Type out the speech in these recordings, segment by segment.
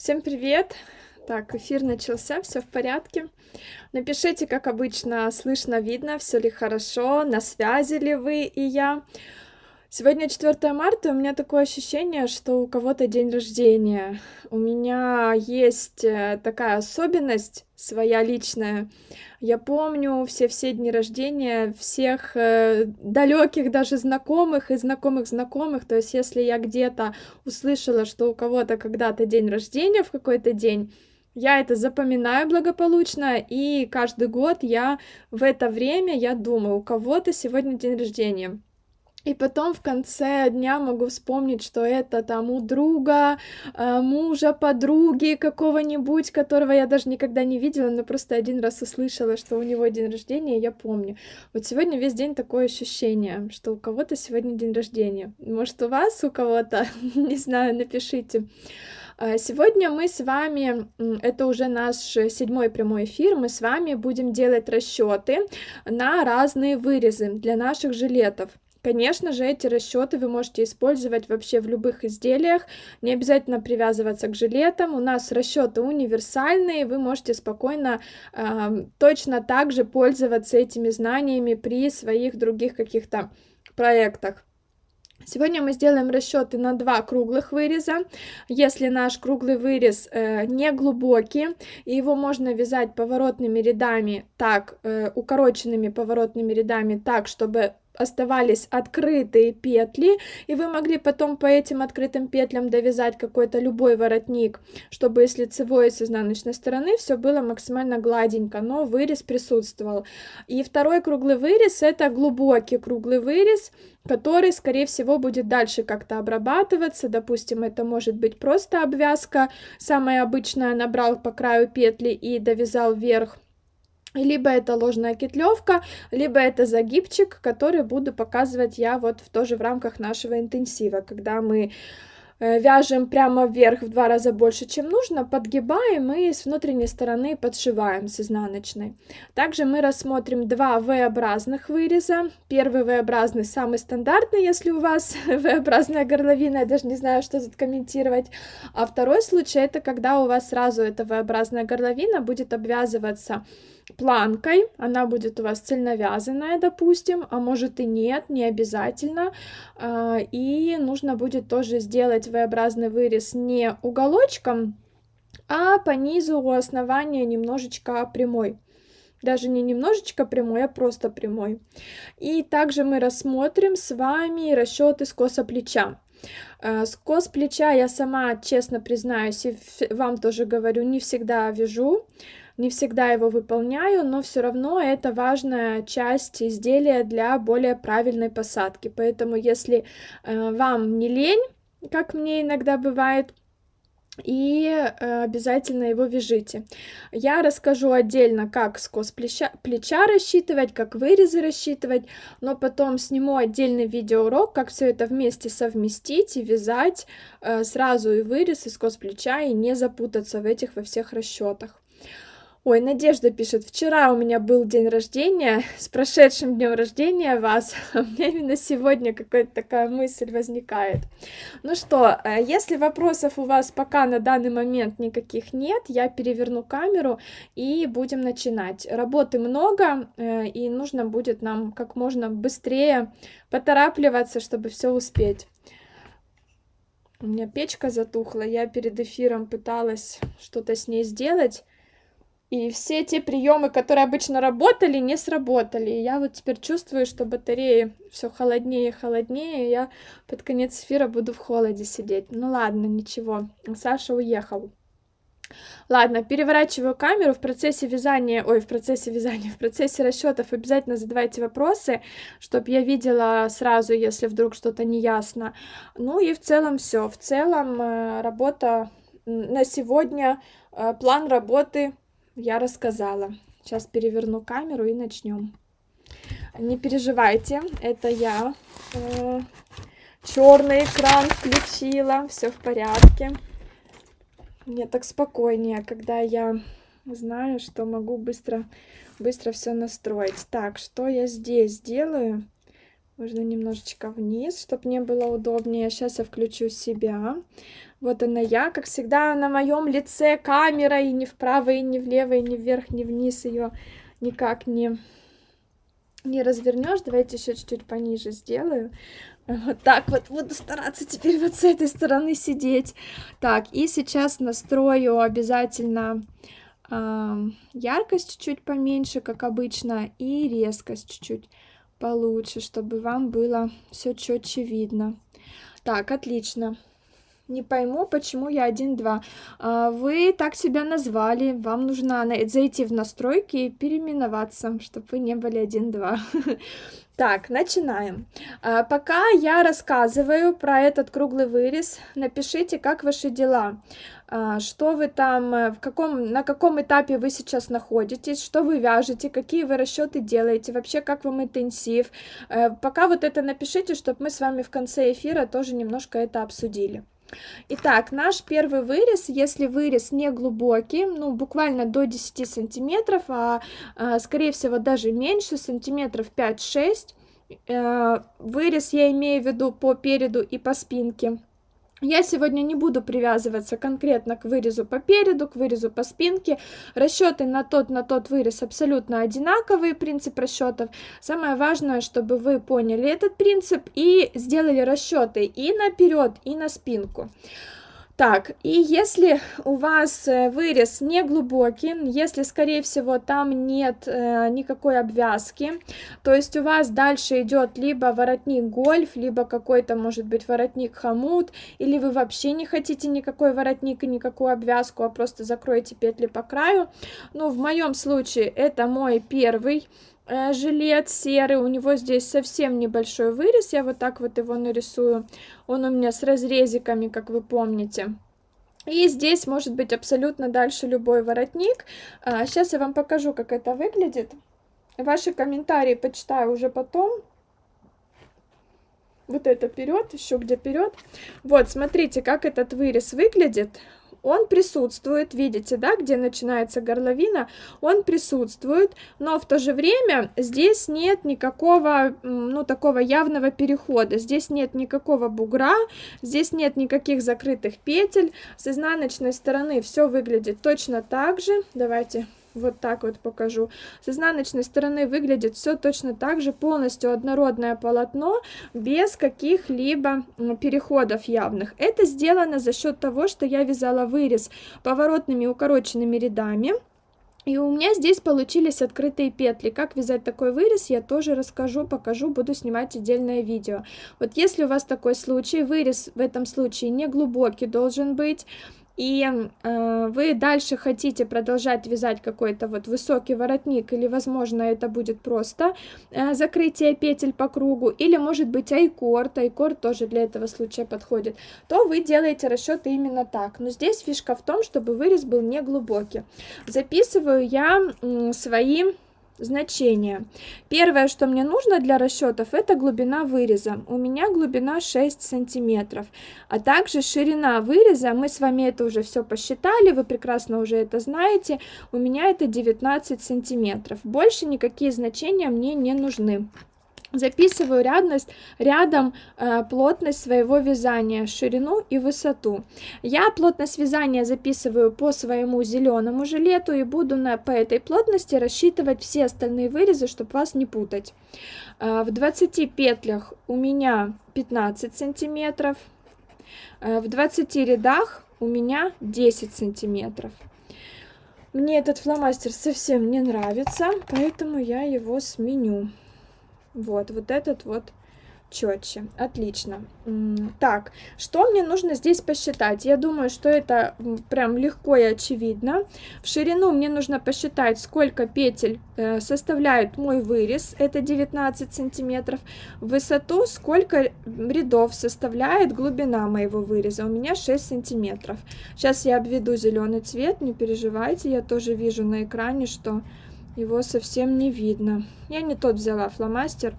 Всем привет! Так, эфир начался, все в порядке. Напишите, как обычно, слышно, видно, все ли хорошо, на связи ли вы и я. Сегодня 4 марта, у меня такое ощущение, что у кого-то день рождения. У меня есть такая особенность своя личная. Я помню все дни рождения всех далеких даже знакомых и знакомых знакомых. То есть, если я где-то услышала, что у кого-то когда-то день рождения в какой-то день, я это запоминаю благополучно, и каждый год я в это время я думаю, у кого-то сегодня день рождения. И потом в конце дня могу вспомнить, что это там у друга, мужа, подруги какого-нибудь, которого я даже никогда не видела, но просто один раз услышала, что у него день рождения, и я помню. Вот сегодня весь день такое ощущение, что у кого-то сегодня день рождения. Может, у вас, у кого-то, не знаю, напишите. Сегодня мы с вами, это уже наш 7-й прямой эфир, мы с вами будем делать расчеты на разные вырезы для наших жилетов. Конечно же, эти расчеты вы можете использовать вообще в любых изделиях, не обязательно привязываться к жилетам. У нас расчеты универсальные, вы можете спокойно точно так же пользоваться этими знаниями при своих других каких-то проектах. Сегодня мы сделаем расчеты на 2 круглых выреза. Если наш круглый вырез не глубокий, и его можно вязать поворотными рядами, так, укороченными поворотными рядами, так, чтобы оставались открытые петли, и вы могли потом по этим открытым петлям довязать какой-то любой воротник, чтобы с лицевой и с изнаночной стороны все было максимально гладенько, но вырез присутствовал. И второй круглый вырез — это глубокий круглый вырез, который, скорее всего, будет дальше как-то обрабатываться. Допустим, это может быть просто обвязка, самая обычная, набрал по краю петли и довязал вверх. Либо это ложная кетлевка, либо это загибчик, который буду показывать я вот тоже в рамках нашего интенсива, когда мы вяжем прямо вверх в 2 раза больше, чем нужно, подгибаем и с внутренней стороны подшиваем с изнаночной. Также мы рассмотрим 2 V-образных выреза. Первый V-образный самый стандартный, если у вас V-образная горловина, я даже не знаю, что тут комментировать. А второй случай — это когда у вас сразу эта V-образная горловина будет обвязываться планкой, она будет у вас цельновязанная, допустим, а может и нет, не обязательно. И нужно будет тоже сделать V-образный вырез не уголочком, а по низу у основания немножечко прямой. Даже не немножечко прямой, а просто прямой. И также мы рассмотрим с вами расчеты скоса плеча. Скос плеча я сама, честно признаюсь, и вам тоже говорю, не всегда вяжу. Не всегда его выполняю, но все равно это важная часть изделия для более правильной посадки. Поэтому, если вам не лень, как мне иногда бывает, и обязательно его вяжите. Я расскажу отдельно, как скос плеча рассчитывать, как вырезы рассчитывать, но потом сниму отдельный видеоурок, как все это вместе совместить и вязать сразу и вырез, и скос плеча, и не запутаться в этих во всех расчетах. Ой, Надежда пишет: вчера у меня был день рождения, с прошедшим днем рождения вас. У меня именно сегодня какая-то такая мысль возникает. Ну что, если вопросов у вас пока на данный момент никаких нет, я переверну камеру и будем начинать. Работы много, и нужно будет нам как можно быстрее поторапливаться, чтобы все успеть. У меня печка затухла, я перед эфиром пыталась что-то с ней сделать. И все те приемы, которые обычно работали, не сработали. И я вот теперь чувствую, что батареи все холоднее и холоднее, и я под конец эфира буду в холоде сидеть. Ну ладно, ничего. Саша уехал. Ладно, переворачиваю камеру. В процессе вязания, в процессе расчетов обязательно задавайте вопросы, чтобы я видела сразу, если вдруг что-то не ясно. Ну и в целом все. В целом работа на сегодня, план работы я рассказала. Сейчас переверну камеру и начнем. Не переживайте, это я черный экран включила, все в порядке. Мне так спокойнее, когда я знаю, что могу быстро все настроить. Так, что я здесь делаю? Можно немножечко вниз, чтобы мне было удобнее. Сейчас я включу себя. Вот она я, как всегда, на моем лице камера, и ни вправо, и ни влево, и ни вверх, ни вниз ее никак не развернешь. Давайте еще чуть-чуть пониже сделаю. Вот так вот буду стараться теперь вот с этой стороны сидеть. Так, и сейчас настрою обязательно яркость чуть-чуть поменьше, как обычно, и резкость чуть-чуть получше, чтобы вам было все четче видно. Так, отлично. Не пойму, почему я 1.2. Вы так себя назвали, вам нужно зайти в настройки и переименоваться, чтобы вы не были 1.2. Так, начинаем. Пока я рассказываю про этот круглый вырез, напишите, как ваши дела, что вы там, на каком этапе вы сейчас находитесь, что вы вяжете, какие вы расчеты делаете, вообще как вам интенсив. Пока вот это напишите, чтобы мы с вами в конце эфира тоже немножко это обсудили. Итак, наш первый вырез, если вырез не глубокий, ну, буквально до 10 сантиметров, скорее всего, даже меньше, сантиметров 5-6, вырез я имею в виду по переду и по спинке. Я сегодня не буду привязываться конкретно к вырезу по переду, к вырезу по спинке. Расчеты на тот вырез абсолютно одинаковые, принцип расчетов. Самое важное, чтобы вы поняли этот принцип и сделали расчеты и наперед, и на спинку. Так, и если у вас вырез не глубокий, если, скорее всего, там нет никакой обвязки, то есть у вас дальше идет либо воротник гольф, либо какой-то, может быть, воротник хомут, или вы вообще не хотите никакой воротник и никакую обвязку, а просто закроете петли по краю. Ну, в моем случае это мой первый жилет серый, у него здесь совсем небольшой вырез, я вот так вот его нарисую, он у меня с разрезиками, как вы помните. И здесь может быть абсолютно дальше любой воротник. Сейчас я вам покажу, как это выглядит. Ваши комментарии почитаю уже потом. Вот это вперед, еще где вперед. Вот, смотрите, как этот вырез выглядит. Он присутствует, видите, да, где начинается горловина, он присутствует, но в то же время здесь нет никакого, ну, такого явного перехода, здесь нет никакого бугра, здесь нет никаких закрытых петель, с изнаночной стороны все выглядит точно так же, давайте вот так вот покажу. С изнаночной стороны выглядит все точно так же, полностью однородное полотно, без каких-либо переходов явных. Это сделано за счет того, что я вязала вырез поворотными укороченными рядами. И у меня здесь получились открытые петли. Как вязать такой вырез, я тоже расскажу, покажу, буду снимать отдельное видео. Вот если у вас такой случай, вырез в этом случае не глубокий должен быть, и вы дальше хотите продолжать вязать какой-то вот высокий воротник, или, возможно, это будет просто закрытие петель по кругу, или, может быть, айкорд тоже для этого случая подходит, то вы делаете расчеты именно так. Но здесь фишка в том, чтобы вырез был не глубокий. Записываю я свои значения. Первое, что мне нужно для расчетов, это глубина выреза. У меня глубина 6 сантиметров, а также ширина выреза, мы с вами это уже все посчитали, вы прекрасно уже это знаете, у меня это 19 сантиметров. Больше никакие значения мне не нужны. Записываю рядом плотность своего вязания, ширину и высоту. Я плотность вязания записываю по своему зеленому жилету и буду по этой плотности рассчитывать все остальные вырезы, чтобы вас не путать. В 20 петлях у меня 15 сантиметров, в 20 рядах у меня 10 сантиметров. Мне этот фломастер совсем не нравится, поэтому я его сменю. Вот этот вот четче. Отлично. Так, что мне нужно здесь посчитать? Я думаю, что это прям легко и очевидно. В ширину мне нужно посчитать, сколько петель составляет мой вырез. Это 19 сантиметров. В высоту, сколько рядов составляет глубина моего выреза. У меня 6 сантиметров. Сейчас я обведу зеленый цвет, не переживайте. Я тоже вижу на экране, что его совсем не видно. Я не тот взяла фломастер.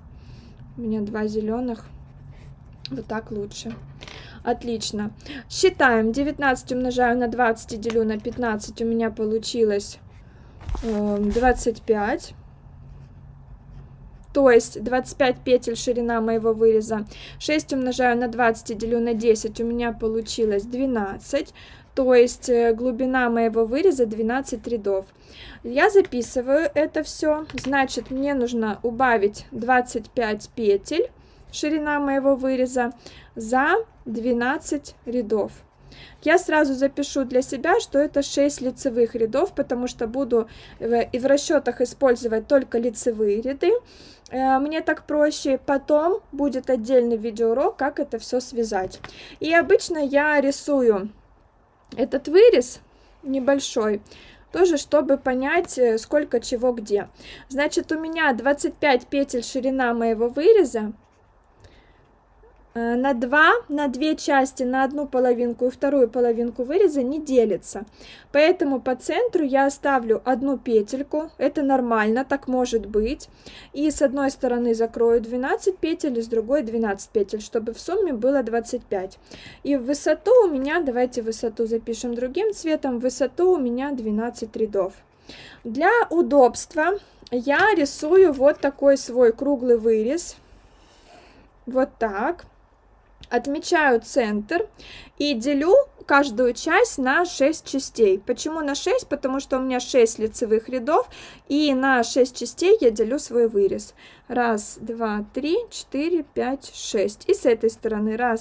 У меня 2 зеленых. Вот так лучше. Отлично. Считаем. 19 умножаю на 20 и делю на 15. У меня получилось 25. то есть 25 петель ширина моего выреза. 6 умножаю на 20 и делю на 10, у меня получилось 12, то есть глубина моего выреза 12 рядов. Я записываю это все, значит, мне нужно убавить 25 петель, ширина моего выреза, за 12 рядов. Я сразу запишу для себя, что это 6 лицевых рядов, потому что буду и в расчетах использовать только лицевые ряды. Мне так проще. Потом будет отдельный видеоурок, как это все связать. И обычно я рисую этот вырез небольшой, тоже чтобы понять, сколько чего где. Значит, у меня 25 петель ширина моего выреза. На 2 части, на одну половинку и вторую половинку выреза не делится. Поэтому по центру я оставлю одну петельку, это нормально, так может быть. И с одной стороны закрою 12 петель, и с другой 12 петель, чтобы в сумме было 25. И в высоту у меня, давайте высоту запишем другим цветом, в высоту у меня 12 рядов. Для удобства я рисую вот такой свой круглый вырез, вот так. Отмечаю центр и делю каждую часть на 6 частей. Почему на 6? Потому что у меня 6 лицевых рядов, и на 6 частей я делю свой вырез. 1, 2, 3, 4, 5, 6. И с этой стороны 1,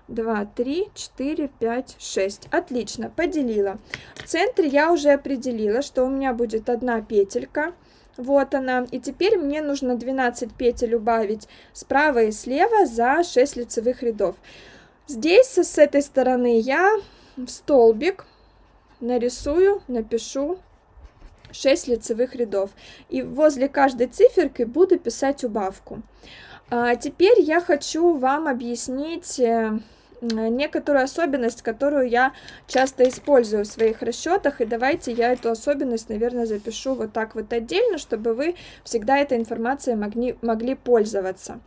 2, 3, 4, 5, 6. Отлично, поделила. В центре я уже определила, что у меня будет одна петелька. Вот она. И теперь мне нужно 12 петель убавить справа и слева за 6 лицевых рядов. Здесь с этой стороны я в столбик нарисую, напишу 6 лицевых рядов. И возле каждой циферки буду писать убавку. Теперь я хочу вам объяснить некоторую особенность, которую я часто использую в своих расчетах, и давайте я эту особенность, наверное, запишу вот так вот отдельно, чтобы вы всегда этой информацией могли пользоваться.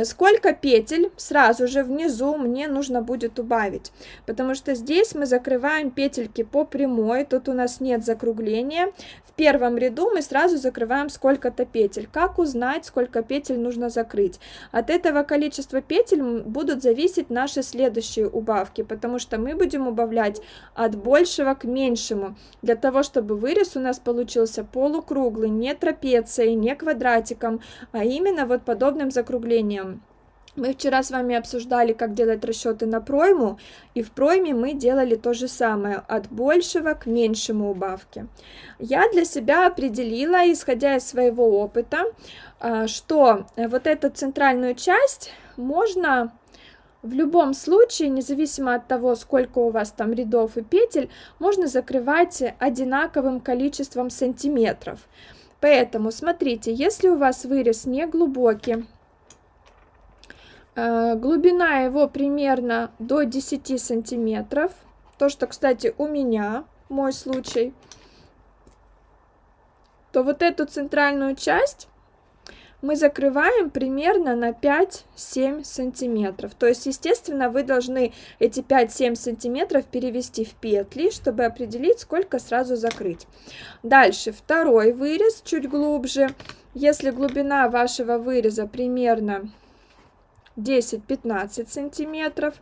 Сколько петель сразу же внизу мне нужно будет убавить, потому что здесь мы закрываем петельки по прямой, тут у нас нет закругления. В первом ряду мы сразу закрываем сколько-то петель. Как узнать, сколько петель нужно закрыть? От этого количества петель будут зависеть наши следующие убавки, потому что мы будем убавлять от большего к меньшему, для того, чтобы вырез у нас получился полукруглый, не трапецией, не квадратиком, а именно вот подобным закруглением. Мы вчера с вами обсуждали, как делать расчеты на пройму, и в пройме мы делали то же самое, от большего к меньшему убавки. Я для себя определила, исходя из своего опыта, что вот эту центральную часть можно в любом случае, независимо от того, сколько у вас там рядов и петель, можно закрывать одинаковым количеством сантиметров. Поэтому смотрите, если у вас вырез не глубокий, глубина его примерно до 10 сантиметров, то, что, кстати, у меня, мой случай, то вот эту центральную часть мы закрываем примерно на 5-7 сантиметров. То есть, естественно, вы должны эти 5-7 сантиметров перевести в петли, чтобы определить, сколько сразу закрыть. Дальше второй вырез чуть глубже. Если глубина вашего выреза примерно 10-15 сантиметров,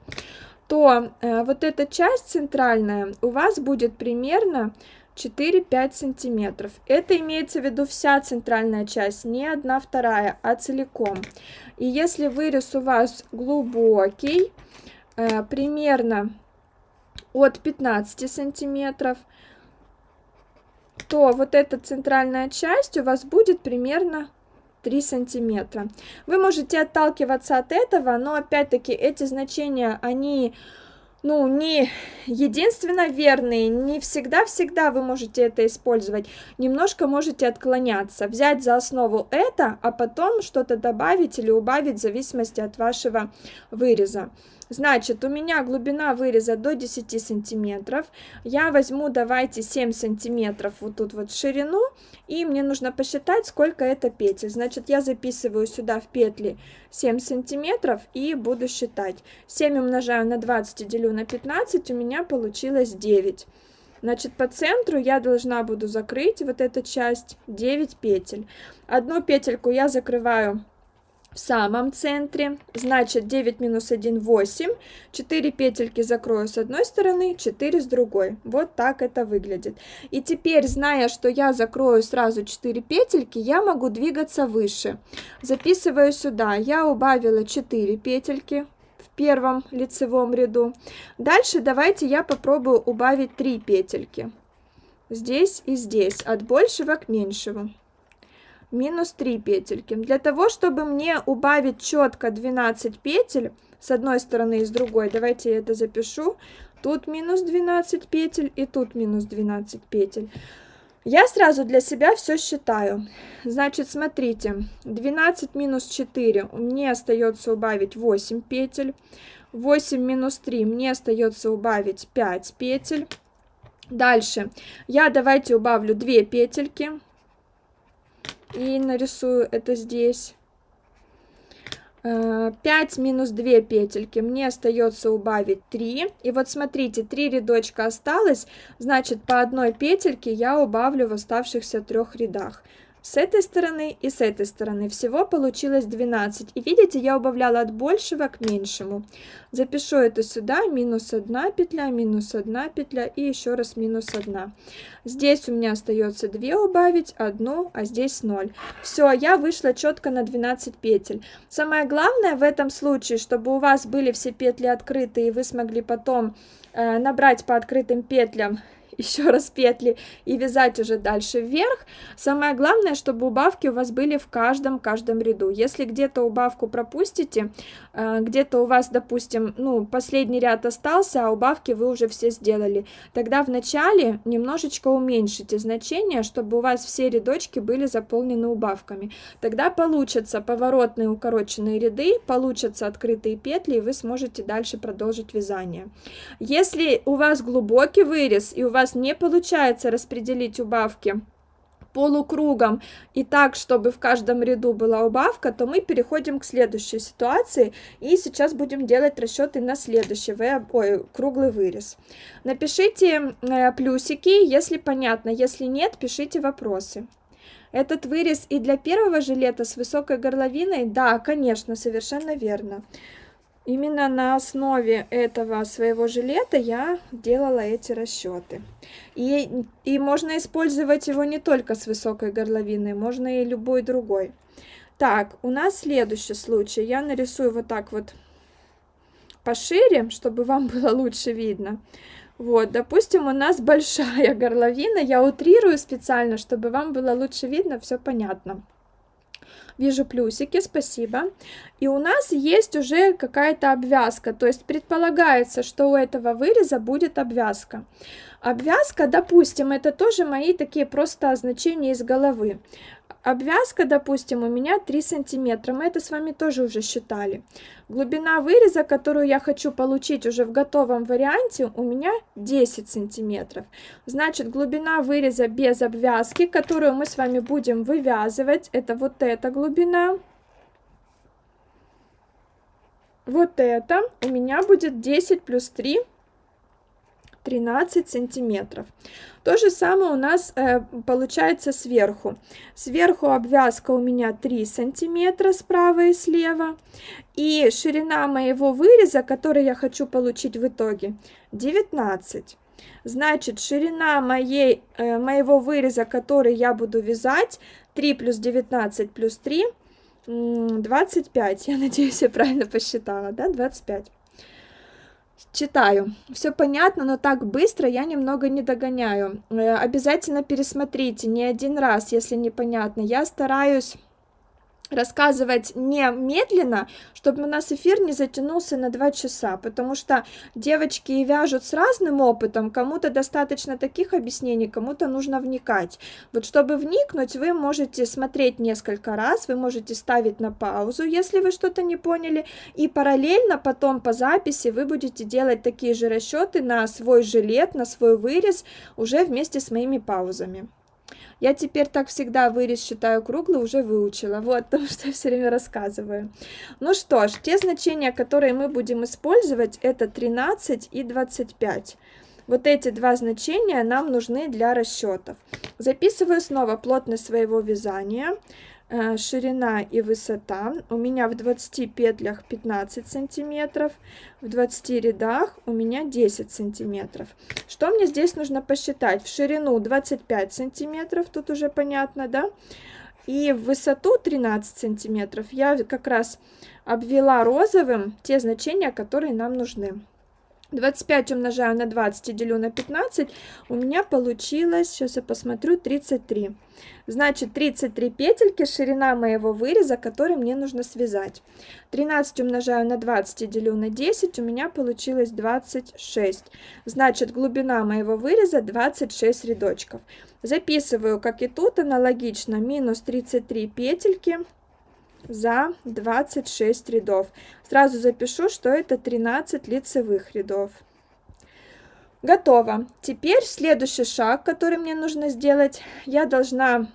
то вот эта часть центральная у вас будет примерно 4-5 сантиметров. Это имеется в виду вся центральная часть, не одна вторая, а целиком. И если вырез у вас глубокий, примерно от 15 сантиметров, то вот эта центральная часть у вас будет примерно 3 сантиметра. Вы можете отталкиваться от этого, но опять-таки эти значения, они не единственно верные, не всегда вы можете это использовать, немножко можете отклоняться, взять за основу это, а потом что-то добавить или убавить в зависимости от вашего выреза. Значит, у меня глубина выреза до 10 сантиметров, я возьму, давайте, 7 сантиметров вот тут вот в ширину, и мне нужно посчитать, сколько это петель. Значит, я записываю сюда в петли 7 сантиметров и буду считать. 7 умножаю на 20 и делю на 15, у меня получилось 9. Значит, по центру я должна буду закрыть вот эту часть 9 петель. Одну петельку я закрываю в самом центре, значит 9 минус 1 8, 4 петельки закрою с одной стороны, 4 с другой. Вот так это выглядит. И теперь, зная, что я закрою сразу 4 петельки, я могу двигаться выше. Записываю сюда, я убавила 4 петельки в первом лицевом ряду. Дальше давайте я попробую убавить 3 петельки здесь и здесь, от большего к меньшему. Минус 3 петельки. Для того, чтобы мне убавить четко 12 петель с одной стороны и с другой, давайте я это запишу. Тут минус 12 петель и тут минус 12 петель. Я сразу для себя все считаю. Значит, смотрите, 12 минус 4 мне остается убавить 8 петель. 8 минус 3 мне остается убавить 5 петель. Дальше я давайте убавлю 2 петельки. И нарисую это здесь. 5 минус 2 петельки. Мне остается убавить 3. И вот смотрите, 3 рядочка осталось. Значит, по одной петельке я убавлю в оставшихся 3 рядах. С этой стороны и с этой стороны. Всего получилось 12. И видите, я убавляла от большего к меньшему. Запишу это сюда. Минус 1 петля, минус 1 петля и еще раз минус 1. Здесь у меня остается 2 убавить, 1, а здесь 0. Все, я вышла четко на 12 петель. Самое главное в этом случае, чтобы у вас были все петли открыты, и вы смогли потом набрать по открытым петлям еще раз петли и вязать уже дальше вверх. Самое главное, чтобы убавки у вас были в каждом ряду. Если где-то убавку пропустите, где-то у вас, допустим, ну, последний ряд остался, а убавки вы уже все сделали, тогда в начале немножечко уменьшите значение, чтобы у вас все рядочки были заполнены убавками. Тогда получатся поворотные укороченные ряды, получатся открытые петли, и вы сможете дальше продолжить вязание. Если у вас глубокий вырез и у вас не получается распределить убавки полукругом и так, чтобы в каждом ряду была убавка, то мы переходим к следующей ситуации, и сейчас будем делать расчеты на следующий круглый вырез. Напишите плюсики, если понятно, если нет, пишите вопросы. Этот вырез и для первого жилета с высокой горловиной? Да, конечно, совершенно верно. Именно на основе этого своего жилета я делала эти расчеты. И можно использовать его не только с высокой горловиной, можно и любой другой. Так, у нас следующий случай. Я нарисую вот так вот пошире, чтобы вам было лучше видно. Вот, допустим, у нас большая горловина. Я утрирую специально, чтобы вам было лучше видно, все понятно. Вижу плюсики, спасибо. И у нас есть уже какая-то обвязка, то есть предполагается, что у этого выреза будет обвязка. Обвязка, допустим, это тоже мои такие просто значения из головы. Обвязка, допустим, у меня 3 сантиметра, мы это с вами тоже уже считали. Глубина выреза, которую я хочу получить уже в готовом варианте, у меня 10 сантиметров. Значит, глубина выреза без обвязки, которую мы с вами будем вывязывать, это вот эта глубина. Вот это у меня будет 10 плюс 3. 13 сантиметров. То же самое у нас получается сверху. Сверху обвязка у меня 3 сантиметра справа и слева. И ширина моего выреза, который я хочу получить в итоге, 19. Значит, ширина моего выреза, который я буду вязать, 3 плюс 19 плюс 3, 25. Я надеюсь, я правильно посчитала, да, 25. Читаю. Все понятно, но так быстро я немного не догоняю. Обязательно пересмотрите не один раз, если непонятно. Я стараюсь рассказывать не медленно, чтобы у нас эфир не затянулся на 2 часа, потому что девочки вяжут с разным опытом, кому-то достаточно таких объяснений, кому-то нужно вникать. Вот чтобы вникнуть, вы можете смотреть несколько раз, вы можете ставить на паузу, если вы что-то не поняли, и параллельно потом по записи вы будете делать такие же расчеты на свой жилет, на свой вырез, уже вместе с моими паузами. Я теперь так всегда вырез считаю круглый, уже выучила, вот, потому что я все время рассказываю. Ну что ж, те значения, которые мы будем использовать, это 13 и 25. Вот эти два значения нам нужны для расчетов. Записываю снова плотность своего вязания, ширина и высота. У меня в 20 петлях 15 сантиметров, в 20 рядах у меня 10 сантиметров. Что мне здесь нужно посчитать? В ширину 25 сантиметров, тут уже понятно, да? И в высоту 13 сантиметров. Я как раз обвела розовым те значения, которые нам нужны. 25 умножаю на 20 и делю на 15, у меня получилось, сейчас я посмотрю, 33. Значит, 33 петельки, ширина моего выреза, который мне нужно связать. 13 умножаю на 20 и делю на 10, у меня получилось 26. Значит, глубина моего выреза 26 рядочков. Записываю, как и тут, аналогично, минус 33 петельки за 26 рядов. Сразу запишу, что это 13 лицевых рядов. Готово. Теперь следующий шаг, который мне нужно сделать, я должна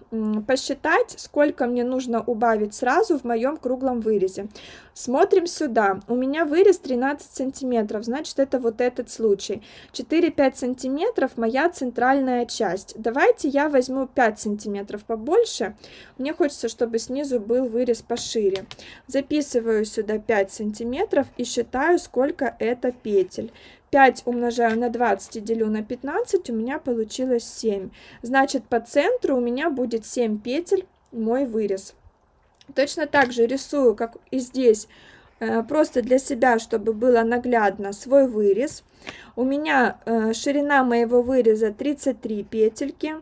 посчитать, сколько мне нужно убавить сразу в моем круглом вырезе. Смотрим сюда. У меня вырез 13 сантиметров, значит, это вот этот случай. 4-5 сантиметров моя центральная часть. Давайте я возьму 5 сантиметров побольше. Мне хочется, чтобы снизу был вырез пошире. Записываю сюда 5 сантиметров и считаю, сколько это петель. 5 умножаю на 20 и делю на 15, у меня получилось 7. Значит, по центру у меня будет 7 петель мой вырез. Точно так же рисую, как и здесь, просто для себя, чтобы было наглядно, свой вырез. У меня ширина моего выреза 33 петельки.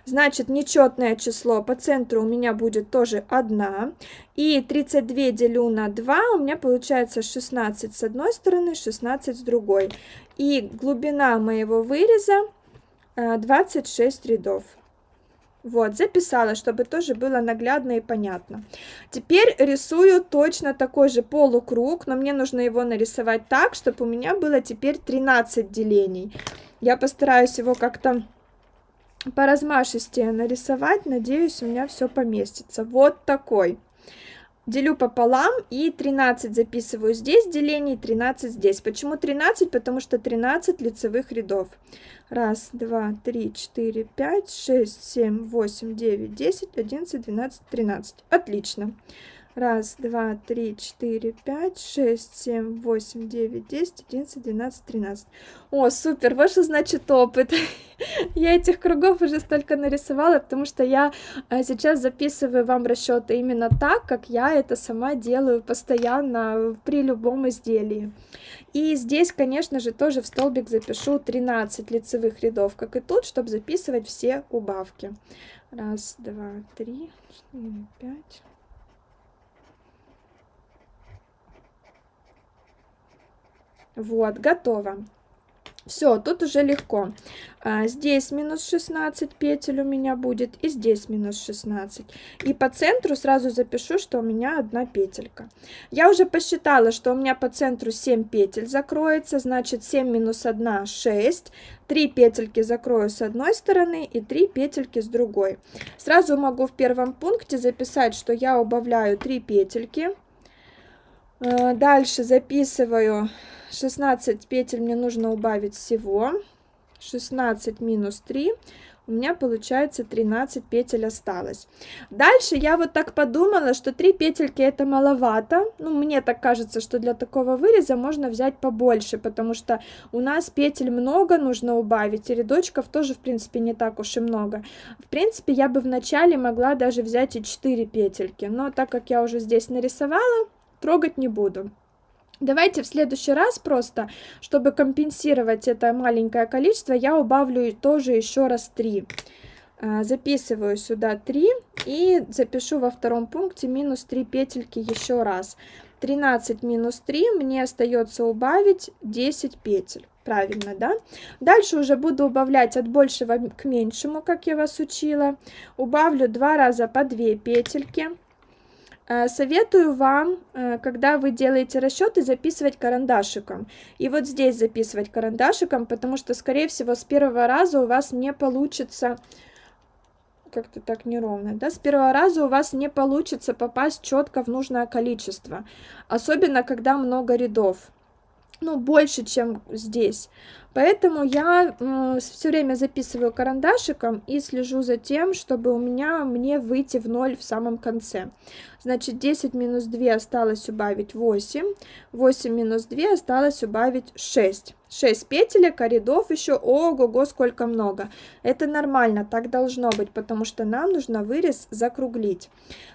Значит, нечетное число по центру у меня будет тоже 1. И 32 делю на 2, у меня получается 16 с одной стороны, 16 с другой. И глубина моего выреза 26 рядов. Вот, записала, чтобы тоже было наглядно и понятно. Теперь рисую точно такой же полукруг, но мне нужно его нарисовать так, чтобы у меня было теперь 13 делений. Я постараюсь его как-то поразмашистее нарисовать, надеюсь, у меня все поместится. Вот такой. Делю пополам и 13 записываю здесь делений, 13 здесь. Почему 13? Потому что 13 лицевых рядов. 1, 2, 3, 4, 5, 6, 7, 8, 9, 10, 11, 12, 13. Отлично. 1, 2, 3, 4, 5, 6, 7, 8, 9, 10, 11, 12, 13. О, супер, вот что значит опыт. Я этих кругов уже столько нарисовала, потому что я сейчас записываю вам расчеты именно так, как я это сама делаю постоянно при любом изделии. И здесь, конечно же, тоже в столбик запишу 13 лицевых рядов, как и тут, чтобы записывать все убавки. 1, 2, 3, 4, 5. Вот, готово. Все, тут уже легко. Здесь минус 16 петель у меня будет, и здесь минус 16. И по центру сразу запишу, что у меня одна петелька. Я уже посчитала, что у меня по центру 7 петель закроется, значит 7 минус 1, 6. 3 петельки закрою с одной стороны и 3 петельки с другой. Сразу могу в первом пункте записать, что я убавляю 3 петельки. Дальше записываю 16 петель мне нужно убавить всего. 16 минус 3. У меня получается 13 петель осталось. Дальше я вот так подумала, что 3 петельки это маловато. Ну, мне так кажется, что для такого выреза можно взять побольше, потому что у нас петель много нужно убавить, и рядочков тоже, в принципе, не так уж и много. В принципе, я бы вначале могла даже взять и 4 петельки, но так как я уже здесь нарисовала, трогать не буду. Давайте в следующий раз просто, чтобы компенсировать это маленькое количество, я убавлю тоже еще раз 3. Записываю сюда 3 и запишу во втором пункте минус 3 петельки еще раз. 13 минус 3 мне остается убавить 10 петель. Правильно, да? Дальше уже буду убавлять от большего к меньшему, как я вас учила. Убавлю 2 раза по 2 петельки. Советую вам, когда вы делаете расчеты, записывать карандашиком. И вот здесь записывать карандашиком, потому что, скорее всего, с первого раза у вас не получится, как-то так неровно, да, с первого раза у вас не получится попасть четко в нужное количество. Особенно, когда много рядов. ну, больше, чем здесь. Поэтому я все время записываю карандашиком и слежу за тем, чтобы мне выйти в ноль в самом конце. Значит, 10 минус 2 осталось убавить 8. 8 минус 2 осталось убавить 6. 6 петелек, а рядов еще, ого-го, сколько много. Это нормально, так должно быть, потому что нам нужно вырез закруглить.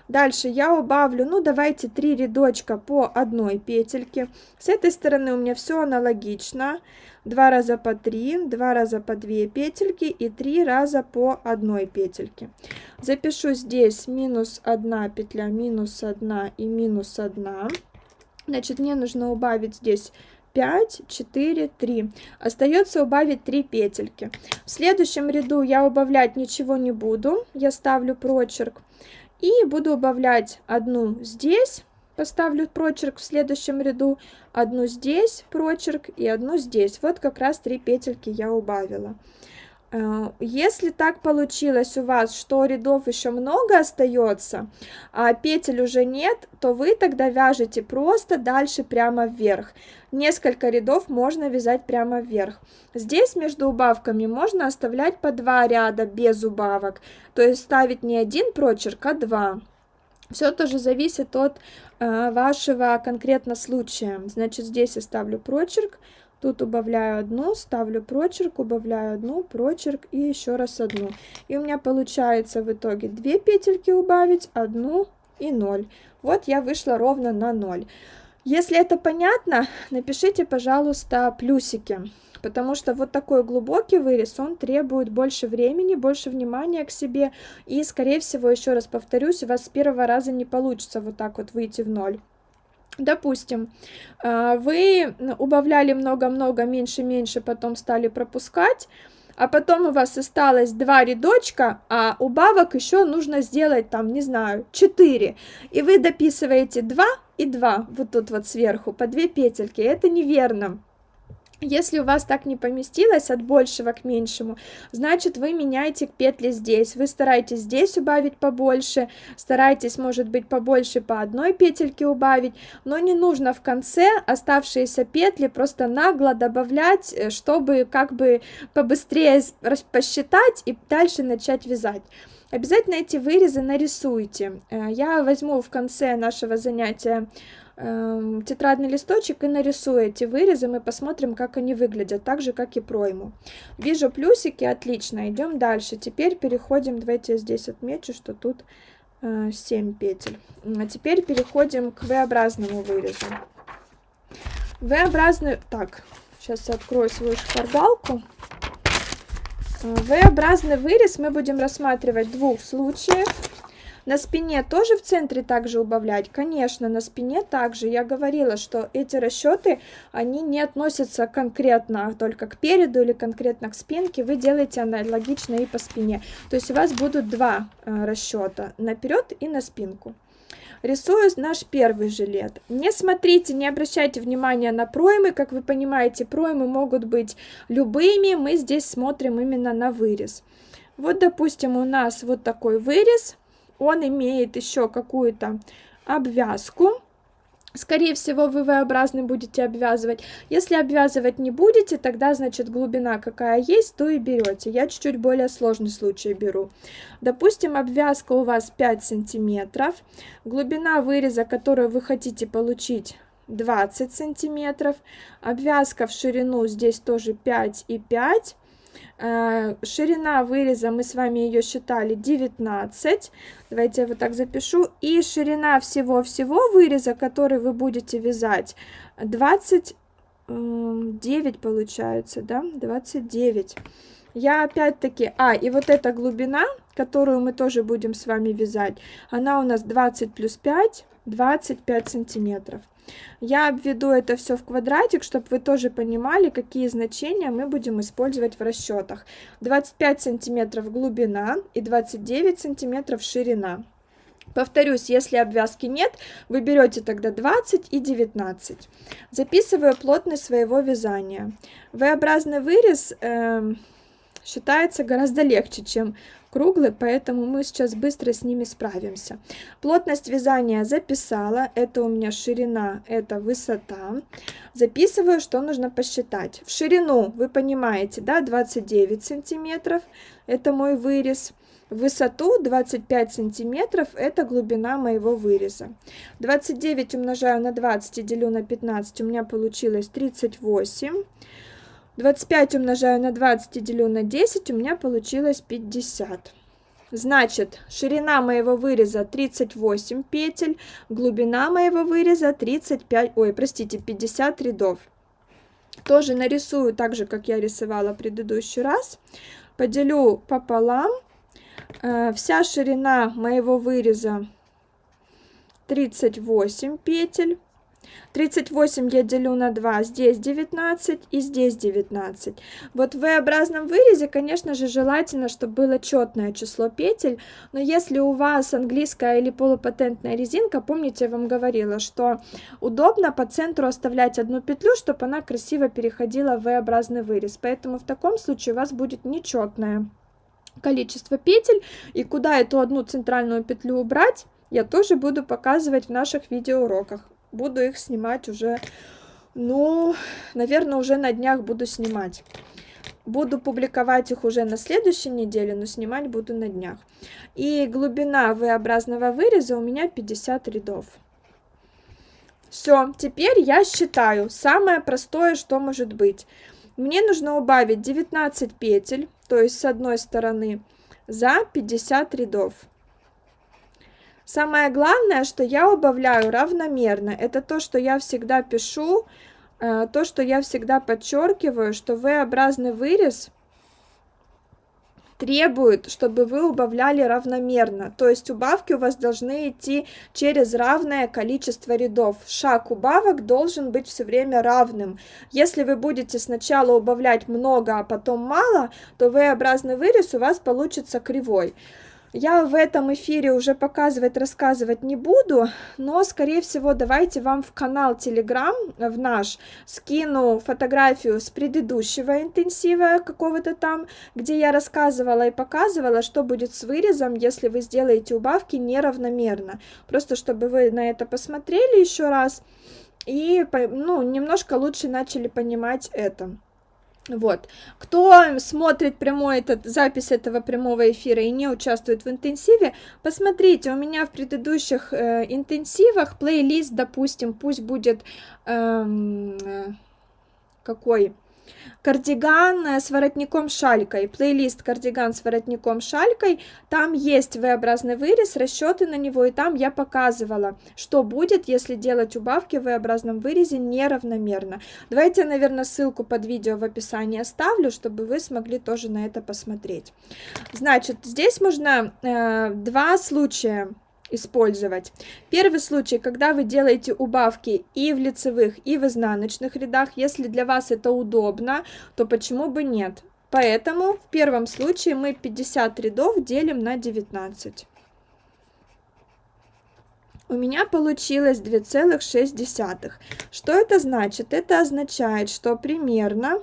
Дальше я убавлю, ну, давайте 3 рядочка по одной петельке. С этой стороны у меня все аналогично. 2 раза по 3, 2 раза по 2 петельки и 3 раза по одной петельке. Запишу здесь минус 1 петля, минус 1 и минус 1. Значит, мне нужно убавить здесь 5, 4, 3. Остается убавить 3 петельки. В следующем ряду я убавлять ничего не буду. Я ставлю прочерк. И буду убавлять одну здесь. Поставлю прочерк в следующем ряду, одну здесь прочерк и одну здесь. Вот как раз 3 петельки я убавила. Если так получилось у вас, что рядов еще много остается, а петель уже нет, то вы тогда вяжете просто дальше прямо вверх. Несколько рядов можно вязать прямо вверх. Здесь между убавками можно оставлять по 2 ряда без убавок, то есть ставить не 1 прочерк, а 2. Все тоже зависит от вашего конкретно случая. Значит, здесь я ставлю прочерк, тут убавляю одну, ставлю прочерк, убавляю одну, прочерк и еще раз одну. И у меня получается в итоге 2 петельки убавить, 1 и 0. Вот я вышла ровно на 0. Если это понятно, напишите, пожалуйста, плюсики. Потому что вот такой глубокий вырез, он требует больше времени, больше внимания к себе. И, скорее всего, еще раз повторюсь, у вас с первого раза не получится вот так вот выйти в ноль. Допустим, вы убавляли много-много, меньше-меньше, потом стали пропускать. А потом у вас осталось 2 рядочка, а убавок еще нужно сделать, там, не знаю, 4. И вы дописываете 2 и 2 вот тут вот сверху, по 2 петельки. Это неверно. Если у вас так не поместилось от большего к меньшему, значит, вы меняете петли здесь. Вы стараетесь здесь убавить побольше, стараетесь, может быть, побольше по одной петельке убавить, но не нужно в конце оставшиеся петли просто нагло добавлять, чтобы как бы побыстрее посчитать и дальше начать вязать. Обязательно эти вырезы нарисуйте. Я возьму в конце нашего занятия тетрадный листочек и нарисую эти вырезы, мы посмотрим, как они выглядят, так же, как и пройму. Вижу плюсики, отлично, идем дальше. Теперь переходим, давайте я здесь отмечу, что тут 7 петель. А теперь переходим к V-образному вырезу. V-образный, так, сейчас я открою свою шпаргалку. V-образный вырез мы будем рассматривать в двух случаях. На спине тоже в центре также убавлять? Конечно, на спине также. Я говорила, что эти расчеты, они не относятся конкретно только к переду или конкретно к спинке. Вы делаете аналогично и по спине. То есть у вас будут 2 расчета, наперед и на спинку. Рисую наш первый жилет. Не смотрите, не обращайте внимания на проймы. Как вы понимаете, проймы могут быть любыми. Мы здесь смотрим именно на вырез. Вот, допустим, у нас вот такой вырез. Он имеет еще какую-то обвязку. Скорее всего, вы V-образный будете обвязывать. Если обвязывать не будете, тогда, значит, глубина какая есть, то и берете. Я чуть-чуть более сложный случай беру. Допустим, обвязка у вас 5 сантиметров. Глубина выреза, которую вы хотите получить, 20 сантиметров. Обвязка в ширину здесь тоже 5 и 5. Ширина выреза, мы с вами ее считали, 19. Давайте я вот так запишу. И ширина всего-всего выреза, который вы будете вязать, 29 получается, да, 29. Я опять-таки, и вот эта глубина, которую мы тоже будем с вами вязать, она у нас 20 плюс 5, 25 сантиметров. Я обведу это все в квадратик, чтобы вы тоже понимали, какие значения мы будем использовать в расчетах. 25 сантиметров глубина и 29 сантиметров ширина. Повторюсь, если обвязки нет, вы берете тогда 20 и 19. Записываю плотность своего вязания. V-образный вырез считается гораздо легче, чем круглые, поэтому мы сейчас быстро с ними справимся. Плотность вязания записала, это у меня ширина, это высота. Записываю, что нужно посчитать. В ширину, вы понимаете, да, 29 сантиметров, это мой вырез. В высоту 25 сантиметров, это глубина моего выреза. 29 умножаю на 20 и делю на 15, у меня получилось 38. 25 умножаю на 20 и делю на 10, у меня получилось 50. Значит, ширина моего выреза 38 петель, глубина моего выреза 50 рядов. Тоже нарисую так же, как я рисовала в предыдущий раз. Поделю пополам. Вся ширина моего выреза 38 петель. 38 я делю на 2, здесь 19 и здесь 19. Вот в V-образном вырезе, конечно же, желательно, чтобы было четное число петель, но если у вас английская или полупатентная резинка, помните, я вам говорила, что удобно по центру оставлять одну петлю, чтобы она красиво переходила в V-образный вырез, поэтому в таком случае у вас будет нечетное количество петель, и куда эту одну центральную петлю убрать, я тоже буду показывать в наших видеоуроках. Буду их снимать уже, ну, наверное, уже на днях буду снимать. Буду публиковать их уже на следующей неделе, но снимать буду на днях. И глубина V-образного выреза у меня 50 рядов. Все, теперь я считаю самое простое, что может быть. Мне нужно убавить 19 петель, то есть с одной стороны, за 50 рядов. Самое главное, что я убавляю равномерно. Это то, что я всегда пишу, то, что я всегда подчеркиваю, что V-образный вырез требует, чтобы вы убавляли равномерно. То есть убавки у вас должны идти через равное количество рядов. Шаг убавок должен быть все время равным. Если вы будете сначала убавлять много, а потом мало, то V-образный вырез у вас получится кривой. Я в этом эфире уже показывать, рассказывать не буду, но, скорее всего, давайте вам в канал Telegram, в наш, скину фотографию с предыдущего интенсива какого-то там, где я рассказывала и показывала, что будет с вырезом, если вы сделаете убавки неравномерно. Просто чтобы вы на это посмотрели еще раз и, ну, немножко лучше начали понимать это. Вот, кто смотрит запись этого прямого эфира и не участвует в интенсиве, посмотрите, у меня в предыдущих интенсивах плейлист, допустим, пусть будет какой? Кардиган с воротником шалькой, плейлист кардиган с воротником шалькой, там есть V-образный вырез, расчеты на него, и там я показывала, что будет, если делать убавки в V-образном вырезе неравномерно. Давайте, наверное, ссылку под видео в описании оставлю, чтобы вы смогли тоже на это посмотреть. Значит, здесь можно два случая использовать. Первый случай, когда вы делаете убавки и в лицевых, и в изнаночных рядах. Если для вас это удобно, то почему бы нет? Поэтому в первом случае мы 50 рядов делим на 19. У меня получилось 2,6. Что это значит? Это означает, что примерно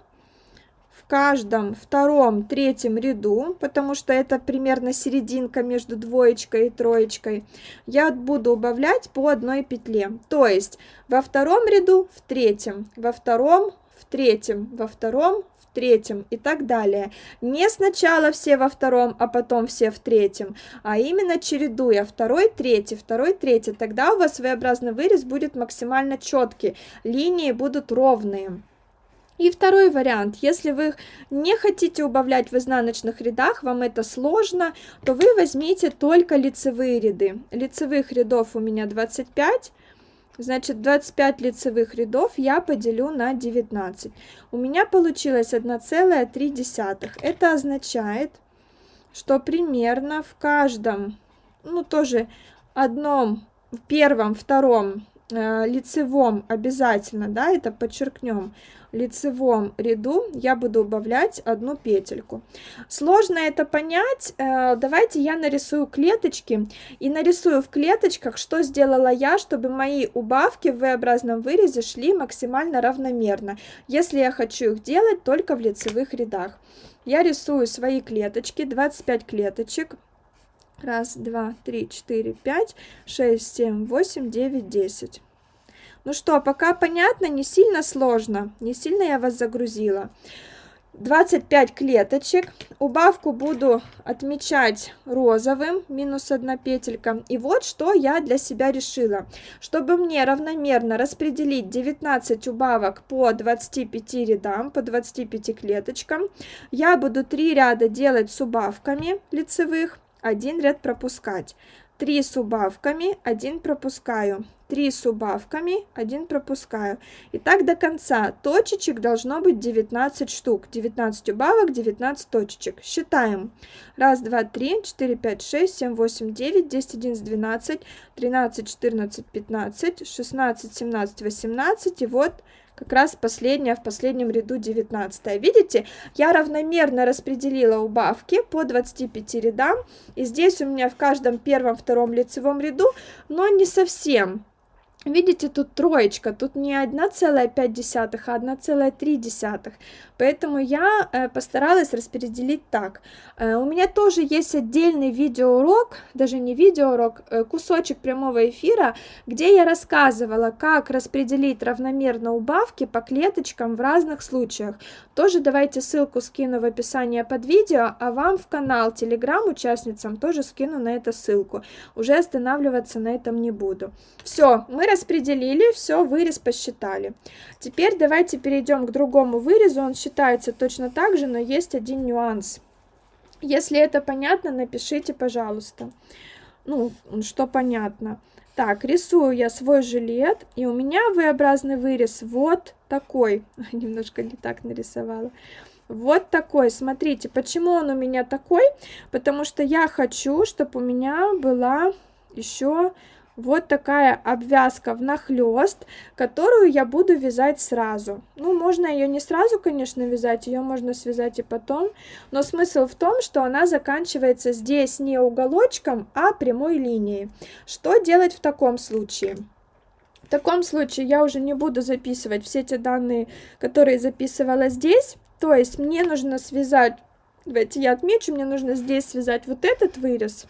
в каждом втором, третьем ряду, потому что это примерно серединка между двоечкой и троечкой, я буду убавлять по одной петле. То есть во втором ряду в третьем, во втором в третьем, во втором в третьем и так далее. Не сначала все во втором, а потом все в третьем, а именно чередуя второй, третий, тогда у вас V-образный вырез будет максимально четкий, линии будут ровные. И второй вариант, если вы не хотите убавлять в изнаночных рядах, вам это сложно, то вы возьмите только лицевые ряды. Лицевых рядов у меня 25, значит 25 лицевых рядов я поделю на 19. У меня получилось 1,3. Это означает, что примерно в каждом, ну тоже одном, в первом, втором лицевом обязательно, да, это подчеркнем, лицевом ряду я буду убавлять 1 петельку. Сложно это понять, давайте я нарисую клеточки и нарисую в клеточках, что сделала я, чтобы мои убавки в V-образном вырезе шли максимально равномерно, если я хочу их делать только в лицевых рядах. Я рисую свои клеточки, 25 клеточек. 1, 2, 3, 4, 5, 6, 7, 8, 9, 10. Ну что, пока понятно, не сильно сложно, не сильно я вас загрузила. 25 клеточек, убавку буду отмечать розовым, минус 1 петелька. И вот что я для себя решила. Чтобы мне равномерно распределить 19 убавок по 25 рядам, по 25 клеточкам, я буду 3 ряда делать с убавками лицевых, 1 ряд пропускать. 3 с убавками, 1 пропускаю. 3 с убавками, 1 пропускаю. И так до конца. Точечек должно быть 19 штук. 19 убавок, 19 точечек. Считаем. 1, 2, 3, 4, 5, 6, 7, 8, 9, 10, 11, 12, 13, 14, 15, 16, 17, 18. И вот как раз последняя в последнем ряду 19. Видите, я равномерно распределила убавки по 25 рядам. И здесь у меня в каждом первом, втором лицевом ряду, но не совсем. Видите, тут троечка, тут не 1,5, а 1,3. Поэтому я постаралась распределить так. У меня тоже есть отдельный видеоурок, даже не видеоурок, кусочек прямого эфира, где я рассказывала, как распределить равномерно убавки по клеточкам в разных случаях. Тоже давайте ссылку скину в описании под видео, а вам в канал Telegram участницам тоже скину на это ссылку. Уже останавливаться на этом не буду. Все, мы распределили, все, вырез посчитали. Теперь давайте перейдем к другому вырезу. Он считается точно так же, но есть один нюанс. Если это понятно, напишите, пожалуйста. Ну, что понятно. Так, рисую я свой жилет, и у меня V-образный вырез вот такой. Немножко не так нарисовала. Вот такой, смотрите, почему он у меня такой? Потому что я хочу, чтобы у меня была еще вот такая обвязка внахлёст, которую я буду вязать сразу. Ну, можно ее не сразу, конечно, вязать, ее можно связать и потом. Но смысл в том, что она заканчивается здесь не уголочком, а прямой линией. Что делать в таком случае? В таком случае я уже не буду записывать все те данные, которые записывала здесь. То есть мне нужно связать, давайте я отмечу, мне нужно здесь связать вот этот вырез,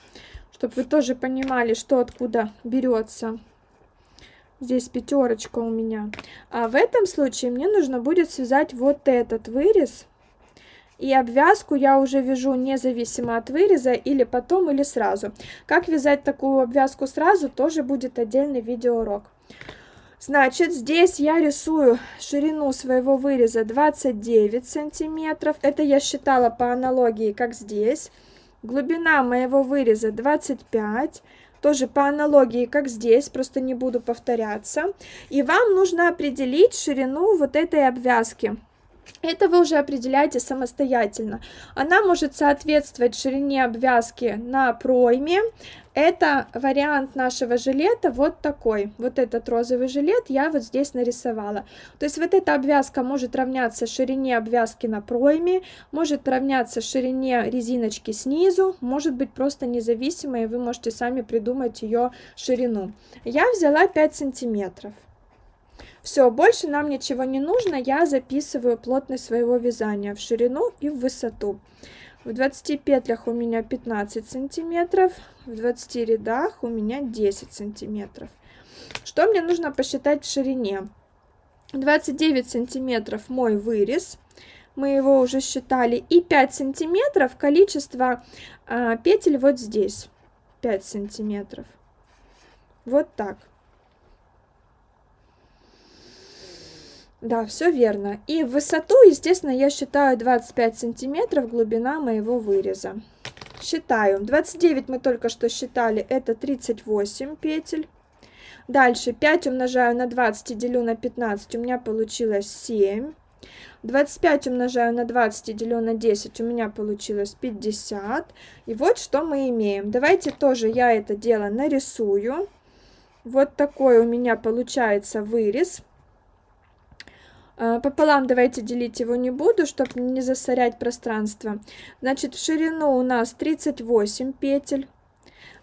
чтобы вы тоже понимали, что откуда берется. Здесь пятерочка у меня. А в этом случае мне нужно будет связать вот этот вырез. И обвязку я уже вяжу независимо от выреза, или потом, или сразу. Как вязать такую обвязку сразу, тоже будет отдельный видеоурок. Значит, здесь я рисую ширину своего выреза 29 сантиметров. Это я считала по аналогии, как здесь. Глубина моего выреза 25, тоже по аналогии, как здесь, просто не буду повторяться. И вам нужно определить ширину вот этой обвязки. Это вы уже определяете самостоятельно. Она может соответствовать ширине обвязки на пройме. Это вариант нашего жилета вот такой. Вот этот розовый жилет я вот здесь нарисовала. То есть вот эта обвязка может равняться ширине обвязки на пройме, может равняться ширине резиночки снизу, может быть просто независимой, вы можете сами придумать ее ширину. Я взяла 5 сантиметров. Все, больше нам ничего не нужно, я записываю плотность своего вязания в ширину и в высоту. В 20 петлях у меня 15 сантиметров, в 20 рядах у меня 10 сантиметров. Что мне нужно посчитать в ширине? 29 сантиметров мой вырез, мы его уже считали, и 5 сантиметров количество петель вот здесь, 5 сантиметров. Вот так. Да, все верно. И в высоту, естественно, я считаю 25 сантиметров глубина моего выреза. Считаю. 29 мы только что считали, это 38 петель. Дальше 5 умножаю на 20 и делю на 15, у меня получилось 7. 25 умножаю на 20 и делю на 10, у меня получилось 50. И вот что мы имеем. Давайте тоже я это дело нарисую. Вот такой у меня получается вырез. Пополам давайте делить его не буду, чтобы не засорять пространство. Значит, в ширину у нас 38 петель.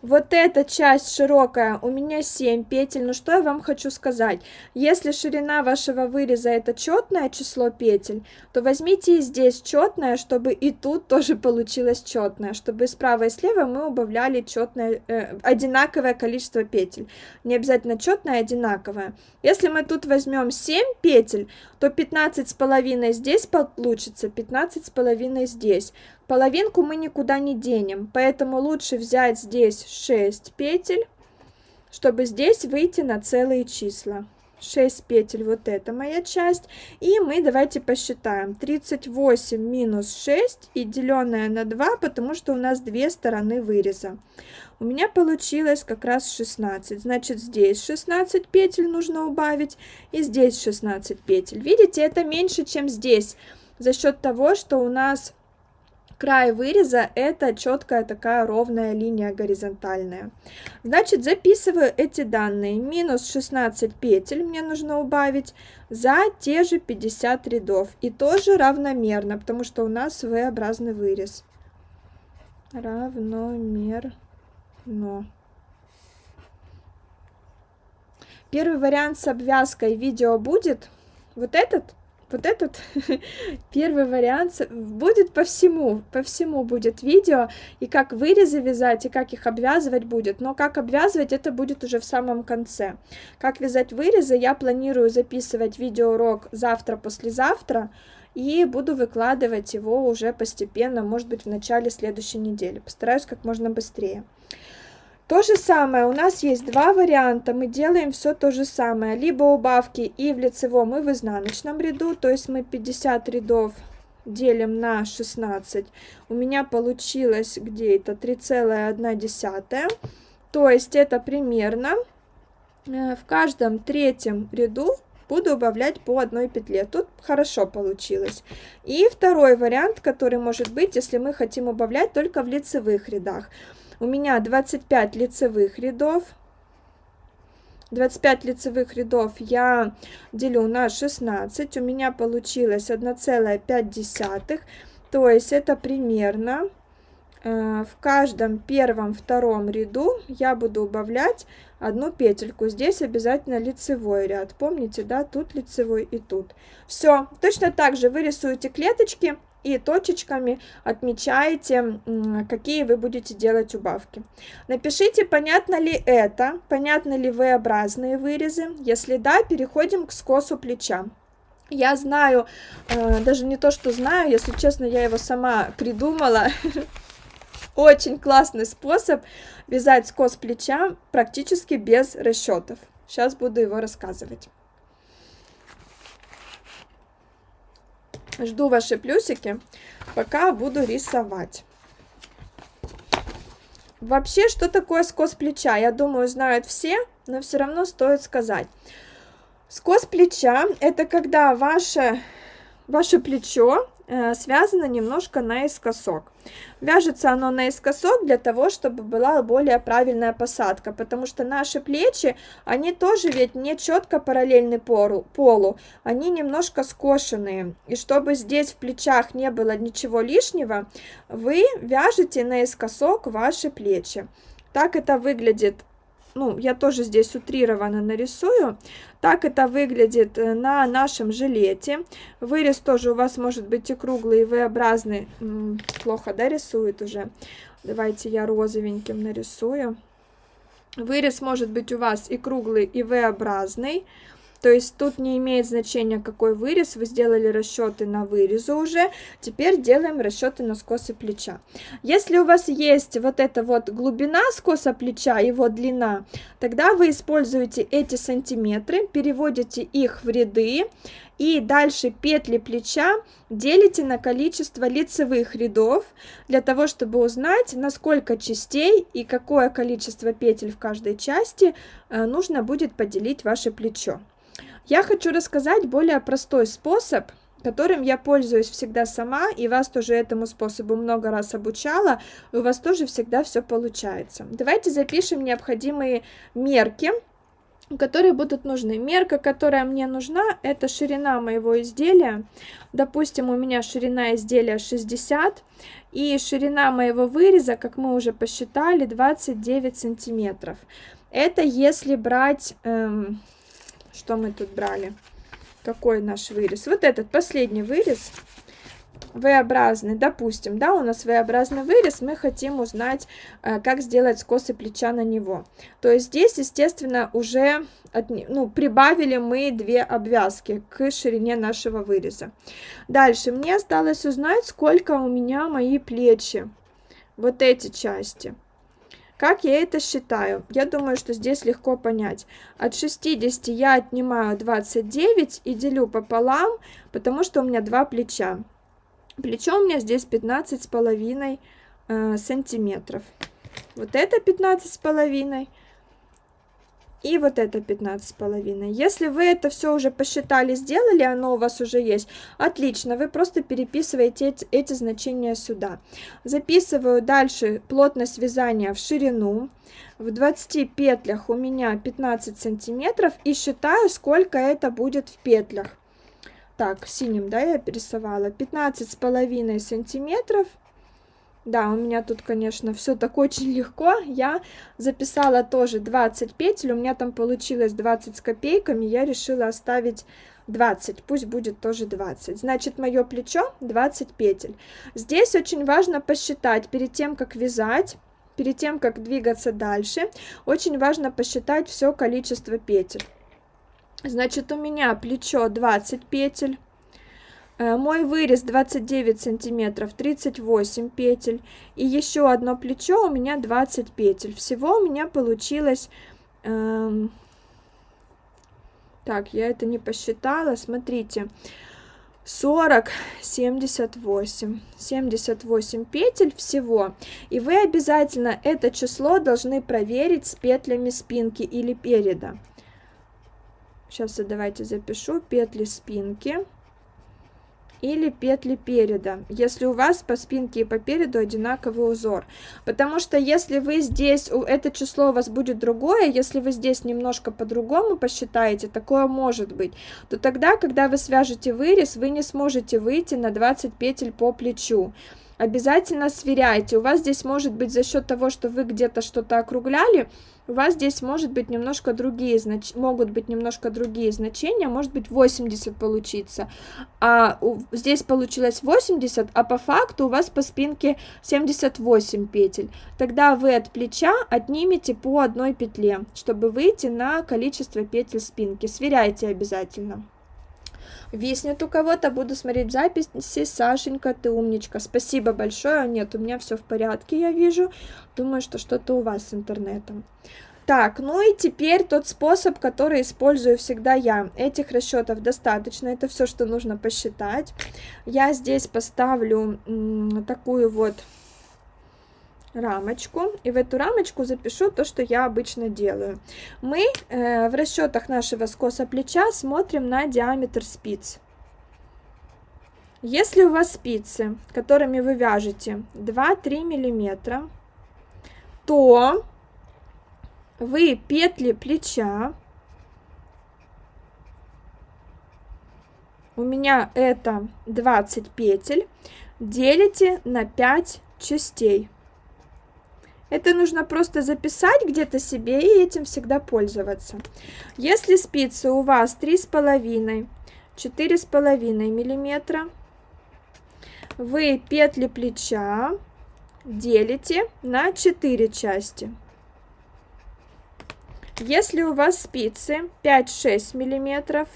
Вот эта часть широкая у меня 7 петель. Но что я вам хочу сказать? Если ширина вашего выреза это четное число петель, то возьмите и здесь четное, чтобы и тут тоже получилось четное, чтобы справа и слева мы убавляли четное, одинаковое количество петель. Не обязательно четное, а одинаковое. Если мы тут возьмем 7 петель, то 15,5 здесь получится, 15,5 здесь. Половинку мы никуда не денем, поэтому лучше взять здесь 6 петель, чтобы здесь выйти на целые числа. 6 петель, вот это моя часть. И мы давайте посчитаем. 38 минус 6 и деленное на 2, потому что у нас две стороны выреза. У меня получилось как раз 16. Значит, здесь 16 петель нужно убавить и здесь 16 петель. Видите, это меньше, чем здесь. За счет того, что у нас край выреза это четкая такая ровная линия горизонтальная. Значит, записываю эти данные. Минус 16 петель мне нужно убавить за те же 50 рядов. И тоже равномерно, потому что у нас V-образный вырез. Равномерно. Первый вариант с обвязкой видео будет. Вот этот первый вариант будет по всему будет видео, и как вырезы вязать, и как их обвязывать будет, но как обвязывать это будет уже в самом конце. Как вязать вырезы я планирую записывать видеоурок завтра-послезавтра, и буду выкладывать его уже постепенно, может быть в начале следующей недели, постараюсь как можно быстрее. То же самое, у нас есть два варианта, мы делаем все то же самое, либо убавки и в лицевом, и в изнаночном ряду, то есть мы 50 рядов делим на 16, у меня получилось где это 3,1, то есть это примерно в каждом третьем ряду буду убавлять по одной петле, тут хорошо получилось. И второй вариант, который может быть, если мы хотим убавлять только в лицевых рядах. У меня 25 лицевых рядов. 25 лицевых рядов я делю на 16. У меня получилось 1,5. То есть это примерно в каждом первом-втором ряду я буду убавлять одну петельку. Здесь обязательно лицевой ряд. Помните, да? Тут лицевой и тут. Все. Точно так же вы рисуете клеточки и точечками отмечаете, какие вы будете делать убавки. Напишите, понятно ли это, понятны ли V-образные вырезы. Если да, переходим к скосу плеча. Я знаю, даже не то, что знаю, если честно, я его сама придумала. Очень классный способ вязать скос плеча практически без расчетов. Сейчас буду его рассказывать. Жду ваши плюсики, пока буду рисовать. Вообще, что такое скос плеча? Я думаю, знают все, но все равно стоит сказать. Скос плеча – это когда ваше плечо связано немножко наискосок. Вяжется оно наискосок для того, чтобы была более правильная посадка, потому что наши плечи, они тоже ведь не четко параллельны полу, они немножко скошенные. И чтобы здесь в плечах не было ничего лишнего, вы вяжете наискосок ваши плечи. Так это выглядит. Ну, я тоже здесь утрированно нарисую. Так это выглядит на нашем жилете. Вырез тоже у вас может быть и круглый, и V-образный. Плохо, да, рисует уже. Давайте я розовеньким нарисую. Вырез может быть у вас и круглый, и V-образный. То есть тут не имеет значения, какой вырез. Вы сделали расчеты на вырезы уже. Теперь делаем расчеты на скосы плеча. Если у вас есть вот эта вот глубина скоса плеча, его длина, тогда вы используете эти сантиметры, переводите их в ряды. И дальше петли плеча делите на количество лицевых рядов, для того, чтобы узнать, на сколько частей и какое количество петель в каждой части нужно будет поделить ваше плечо. Я хочу рассказать более простой способ, которым я пользуюсь всегда сама, и вас тоже этому способу много раз обучала, и у вас тоже всегда все получается. Давайте запишем необходимые мерки которые будут нужны. Мерка, которая мне нужна, это ширина моего изделия. Допустим, у меня ширина изделия 60, и ширина моего выреза, как мы уже посчитали, 29 сантиметров. Это если брать, что мы тут брали, какой наш вырез? Вот этот последний вырез. V-образный, допустим, да, у нас V-образный вырез, мы хотим узнать, как сделать скосы плеча на него. То есть здесь, естественно, уже прибавили мы 2 обвязки к ширине нашего выреза. Дальше мне осталось узнать, сколько у меня мои плечи, вот эти части. Как я это считаю? Я думаю, что здесь легко понять. От 60 я отнимаю 29 и делю пополам, потому что у меня 2 плеча. Плечо у меня здесь 15,5 сантиметров. Вот это 15,5 и вот это 15,5. Если вы это все уже посчитали, сделали, оно у вас уже есть, отлично, вы просто переписываете эти значения сюда. Записываю дальше плотность вязания в ширину. В 20 петлях у меня 15 сантиметров и считаю, сколько это будет в петлях. Так, синим, да, я перерисовала. 15,5 сантиметров. Да, у меня тут, конечно, все так очень легко. Я записала тоже 20 петель. У меня там получилось 20 с копейками. Я решила оставить 20. Пусть будет тоже 20. Значит, мое плечо 20 петель. Здесь очень важно посчитать перед тем, как вязать, перед тем, как двигаться дальше. Очень важно посчитать все количество петель. Значит, у меня плечо 20 петель, мой вырез 29 сантиметров, 38 петель, и еще одно плечо у меня 20 петель. Всего у меня получилось, так, я это не посчитала, смотрите, 40, 78, 78 петель всего. И вы обязательно это число должны проверить с петлями спинки или переда. Сейчас давайте запишу петли спинки или петли переда, если у вас по спинке и по переду одинаковый узор. Потому что если вы здесь, это число у вас будет другое, если вы здесь немножко по-другому посчитаете, такое может быть, то тогда, когда вы свяжете вырез, вы не сможете выйти на 20 петель по плечу. Обязательно сверяйте. У вас здесь может быть за счет того, что вы где-то что-то округляли, у вас здесь может быть немножко другие могут быть немножко другие значения, может быть 80 получится, а здесь получилось 80, а по факту у вас по спинке 78 петель. Тогда вы от плеча отнимете по одной петле, чтобы выйти на количество петель спинки. Сверяйте обязательно. Виснет у кого-то, буду смотреть записи. Сашенька, ты умничка, спасибо большое. Нет, у меня все в порядке, я вижу. Думаю, что что-то у вас с интернетом. Так, ну и теперь тот способ, который использую всегда я. Этих расчетов достаточно, это все, что нужно посчитать. Я здесь поставлю такую вот рамочку, и в эту рамочку запишу то, что я обычно делаю. Мы в расчетах нашего скоса плеча смотрим на диаметр спиц. Если у вас спицы, которыми вы вяжете 2-3 миллиметра, то вы петли плеча, у меня это 20 петель, делите на 5 частей. Это нужно просто записать где-то себе и этим всегда пользоваться. Если спицы у вас 3,5-4,5 миллиметра, вы петли плеча делите на 4 части. Если у вас спицы 5-6 миллиметров,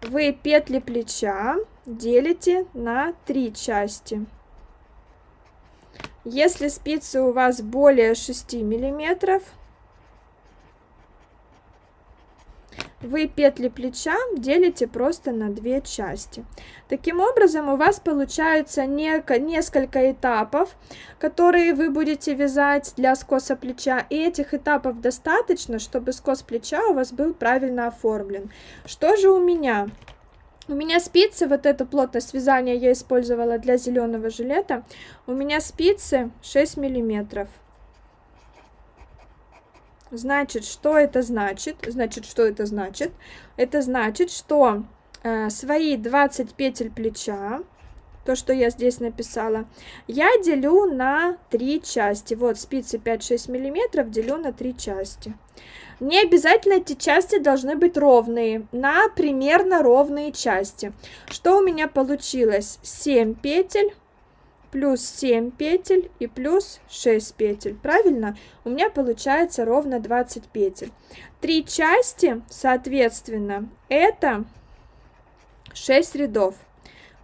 вы петли плеча делите на 3 части. Если спицы у вас более 6 миллиметров, вы петли плеча делите просто на 2 части. Таким образом, у вас получается несколько этапов, которые вы будете вязать для скоса плеча. И этих этапов достаточно, чтобы скос плеча у вас был правильно оформлен. Что же у меня? У меня спицы, вот эту плотность вязания я использовала для зеленого жилета. У меня спицы 6 миллиметров. Значит, что это значит? Что это значит? Это значит, что свои 20 петель плеча, то, что я здесь написала, я делю на 3 части. Вот спицы 5-6 миллиметров делю на 3 части. Не обязательно эти части должны быть ровные, на примерно ровные части. Что у меня получилось? 7 петель, плюс 7 петель и плюс 6 петель. Правильно? У меня получается ровно 20 петель. 3 части, соответственно, это 6 рядов.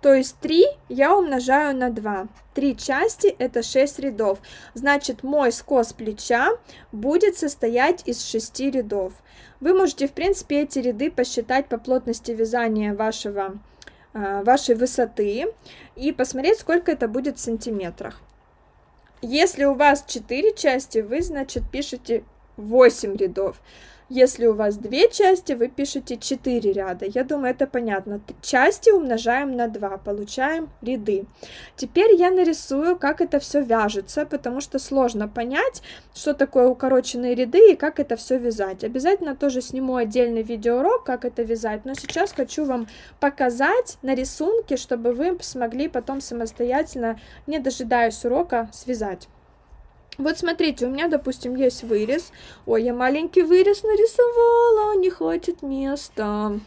То есть 3 я умножаю на 2. 3 части это 6 рядов. Значит, мой скос плеча будет состоять из 6 рядов. Вы можете, в принципе, эти ряды посчитать по плотности вязания вашей высоты и посмотреть, сколько это будет в сантиметрах. Если у вас 4 части, вы, значит, пишете 8 рядов. Если у вас 2 части, вы пишете 4 ряда. Я думаю, это понятно. Части умножаем на 2, получаем ряды. Теперь я нарисую, как это все вяжется, потому что сложно понять, что такое укороченные ряды и как это все вязать. Обязательно тоже сниму отдельный видеоурок, как это вязать, но сейчас хочу вам показать на рисунке, чтобы вы смогли потом самостоятельно, не дожидаясь урока, связать. Вот смотрите, у меня, допустим, есть вырез. Ой, я маленький вырез нарисовала, не хватит места.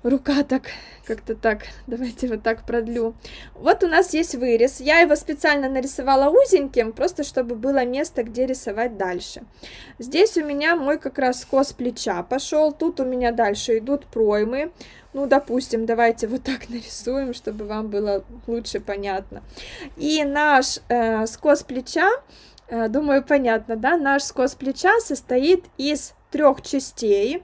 Рука так, как-то так, давайте вот так продлю. Вот у нас есть вырез. Я его специально нарисовала узеньким, просто чтобы было место, где рисовать дальше. Здесь у меня мой как раз скос плеча пошел. Тут у меня дальше идут проймы. Ну, допустим, давайте вот так нарисуем, чтобы вам было лучше понятно. И наш скос плеча, думаю, понятно, да? Наш скос плеча состоит из 3 частей.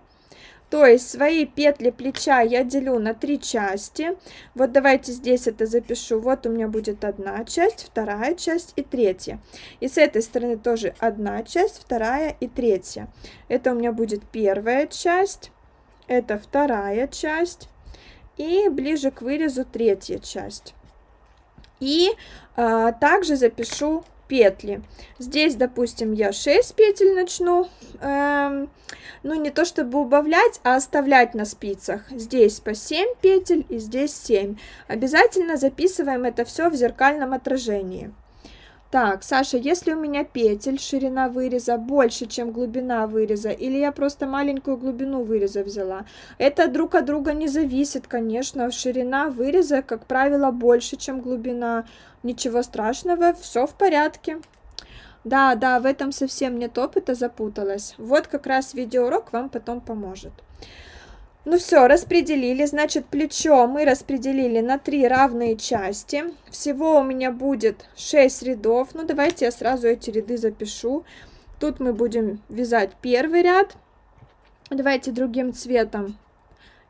То есть свои петли плеча я делю на 3 части. Вот давайте здесь это запишу. Вот у меня будет 1 часть, 2 часть и 3. И с этой стороны тоже 1 часть, 2 и 3. Это у меня будет 1 часть. Это 2 часть и ближе к вырезу 3 часть. И также запишу петли. Здесь, допустим, я 6 петель начну, ну не то чтобы убавлять, а оставлять на спицах. Здесь по 7 петель и здесь 7. Обязательно записываем это все в зеркальном отражении. Так, Саша, если у меня петель, ширина выреза больше, чем глубина выреза, или я просто маленькую глубину выреза взяла, это друг от друга не зависит, конечно. Ширина выреза, как правило, больше, чем глубина. Ничего страшного, все в порядке. Да, в этом совсем нет опыта, запуталась. Вот как раз видеоурок вам потом поможет. Ну все, распределили, значит, плечо мы распределили на 3 равные части. Всего у меня будет 6 рядов. Ну, давайте я сразу эти ряды запишу. Тут мы будем вязать 1 ряд. Давайте другим цветом.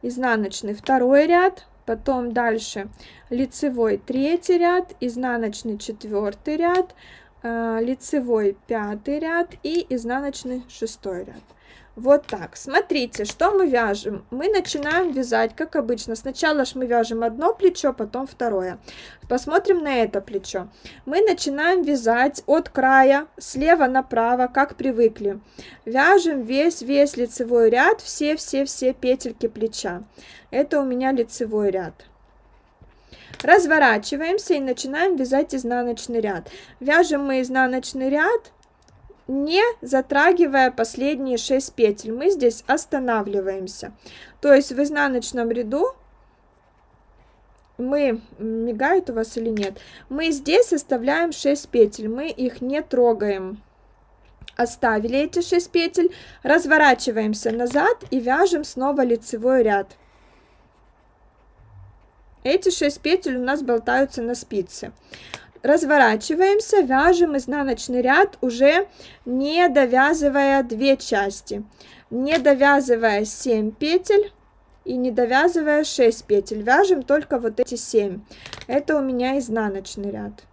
Изнаночный 2 ряд. Потом дальше лицевой 3 ряд, изнаночный 4 ряд, лицевой 5 ряд и изнаночный 6 ряд. Вот так. Смотрите, что мы вяжем. Мы начинаем вязать, как обычно. Сначала мы вяжем одно плечо, потом второе. Посмотрим на это плечо. Мы начинаем вязать от края слева направо, как привыкли. Вяжем весь лицевой ряд, все петельки плеча. Это у меня лицевой ряд. Разворачиваемся и начинаем вязать изнаночный ряд. Вяжем мы изнаночный ряд, не затрагивая последние 6 петель. Мы здесь останавливаемся. То есть в изнаночном ряду мы, мигает у вас или нет, мы здесь оставляем 6 петель, мы их не трогаем. Оставили эти 6 петель, разворачиваемся назад и вяжем снова лицевой ряд. Эти 6 петель у нас болтаются на спице. Разворачиваемся, вяжем изнаночный ряд, уже не довязывая 2 части, не довязывая 7 петель и не довязывая 6 петель. Вяжем только вот эти 7. Это у меня изнаночный ряд.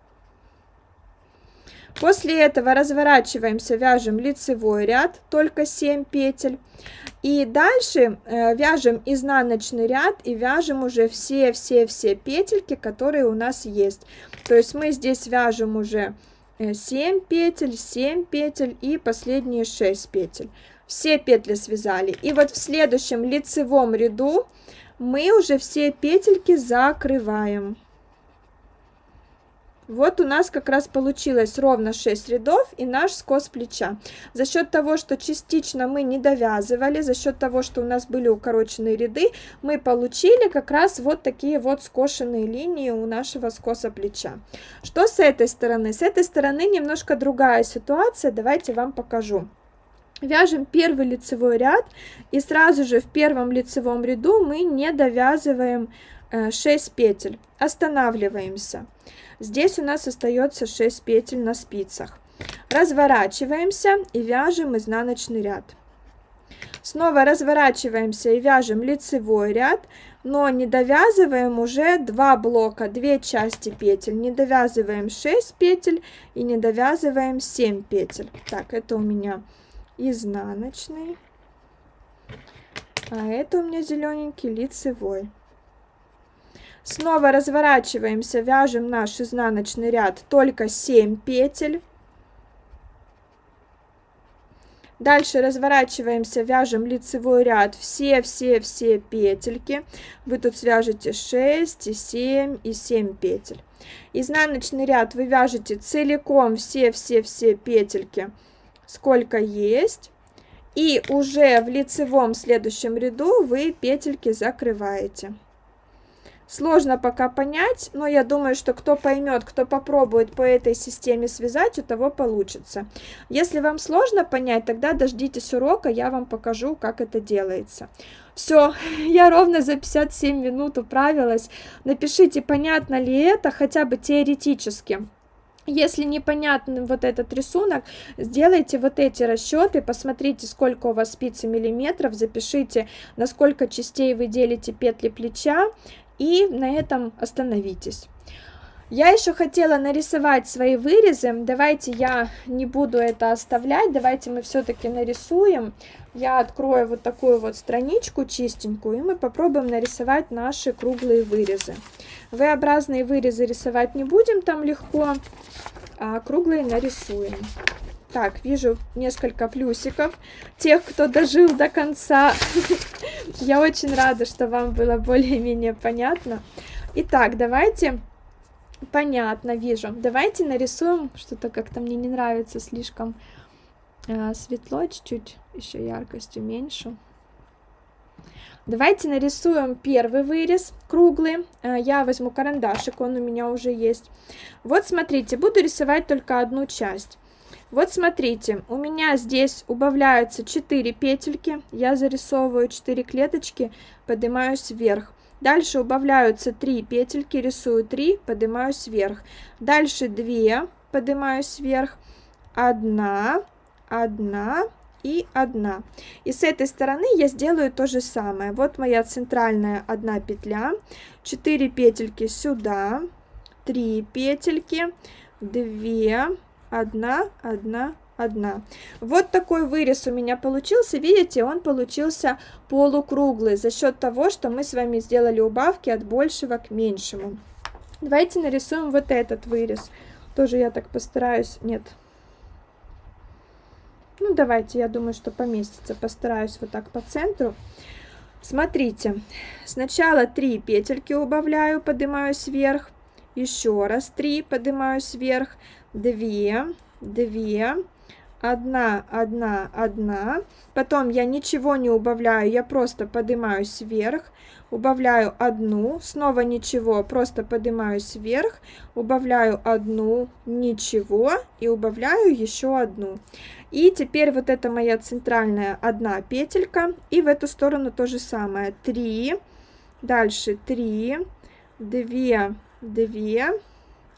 После этого разворачиваемся, вяжем лицевой ряд, только 7 петель. И дальше вяжем изнаночный ряд и вяжем уже все петельки, которые у нас есть. То есть мы здесь вяжем уже 7 петель, 7 петель и последние 6 петель. Все петли связали. И вот в следующем лицевом ряду мы уже все петельки закрываем. Вот у нас как раз получилось ровно 6 рядов и наш скос плеча. За счет того, что частично мы не довязывали, за счет того, что у нас были укороченные ряды, мы получили как раз вот такие вот скошенные линии у нашего скоса плеча. Что с этой стороны? С этой стороны немножко другая ситуация, давайте вам покажу. Вяжем первый лицевой ряд и сразу же в первом лицевом ряду мы не довязываем 6 петель, останавливаемся. Здесь у нас остается 6 петель на спицах. Разворачиваемся и вяжем изнаночный ряд. Снова разворачиваемся и вяжем лицевой ряд, но не довязываем уже 2 блока, 2 части петель. Не довязываем 6 петель и не довязываем 7 петель. Так, это у меня изнаночный, а это у меня зелененький лицевой. Снова разворачиваемся, вяжем наш изнаночный ряд, только 7 петель. Дальше разворачиваемся, вяжем лицевой ряд, все петельки. Вы тут свяжете 6, и 7, и 7 петель. Изнаночный ряд вы вяжете целиком все петельки, сколько есть. И уже в лицевом следующем ряду вы петельки закрываете. Сложно пока понять, но я думаю, что кто поймет, кто попробует по этой системе связать, у того получится. Если вам сложно понять, тогда дождитесь урока, я вам покажу, как это делается. Все, я ровно за 57 минут управилась. Напишите, понятно ли это, хотя бы теоретически. Если непонятен вот этот рисунок, сделайте вот эти расчеты, посмотрите, сколько у вас спицы миллиметров, запишите, на сколько частей вы делите петли плеча, и на этом остановитесь. Я еще хотела нарисовать свои вырезы. Давайте я не буду это оставлять. Давайте мы все-таки нарисуем. Я открою вот такую вот страничку чистенькую, и мы попробуем нарисовать наши круглые вырезы. V-образные вырезы рисовать не будем, там легко, а круглые нарисуем. Так, вижу несколько плюсиков. Тех, кто дожил до конца. Я очень рада, что вам было более-менее понятно. Итак, давайте... Понятно, вижу. Давайте нарисуем. Что-то как-то мне не нравится, слишком светло, чуть-чуть еще яркость уменьшу. Давайте нарисуем первый вырез круглый. Я возьму карандашик, он у меня уже есть. Вот смотрите, буду рисовать только одну часть. Вот смотрите, у меня здесь убавляются 4 петельки, я зарисовываю 4 клеточки, поднимаюсь вверх. Дальше убавляются 3 петельки, рисую 3, поднимаюсь вверх. Дальше 2, поднимаюсь вверх, 1, 1 и 1. И с этой стороны я сделаю то же самое. Вот моя центральная 1 петля, 4 петельки сюда, 3 петельки, 2, 1, 1, 1. Вот такой вырез у меня получился. Видите, он получился полукруглый за счет того, что мы с вами сделали убавки от большего к меньшему. Давайте нарисуем вот этот вырез. Тоже я так постараюсь. Нет. Ну, давайте, я думаю, что поместится. Постараюсь вот так по центру. Смотрите. Сначала 3 петельки убавляю, поднимаюсь вверх. Еще раз 3, поднимаюсь вверх. 2, 2, 1, 1, 1. Потом я ничего не убавляю, я просто поднимаюсь вверх, убавляю 1, снова ничего, просто поднимаюсь вверх, убавляю 1, ничего и убавляю еще 1. И теперь вот это моя центральная 1 петелька, и в эту сторону то же самое. 3, дальше 3, 2, 2,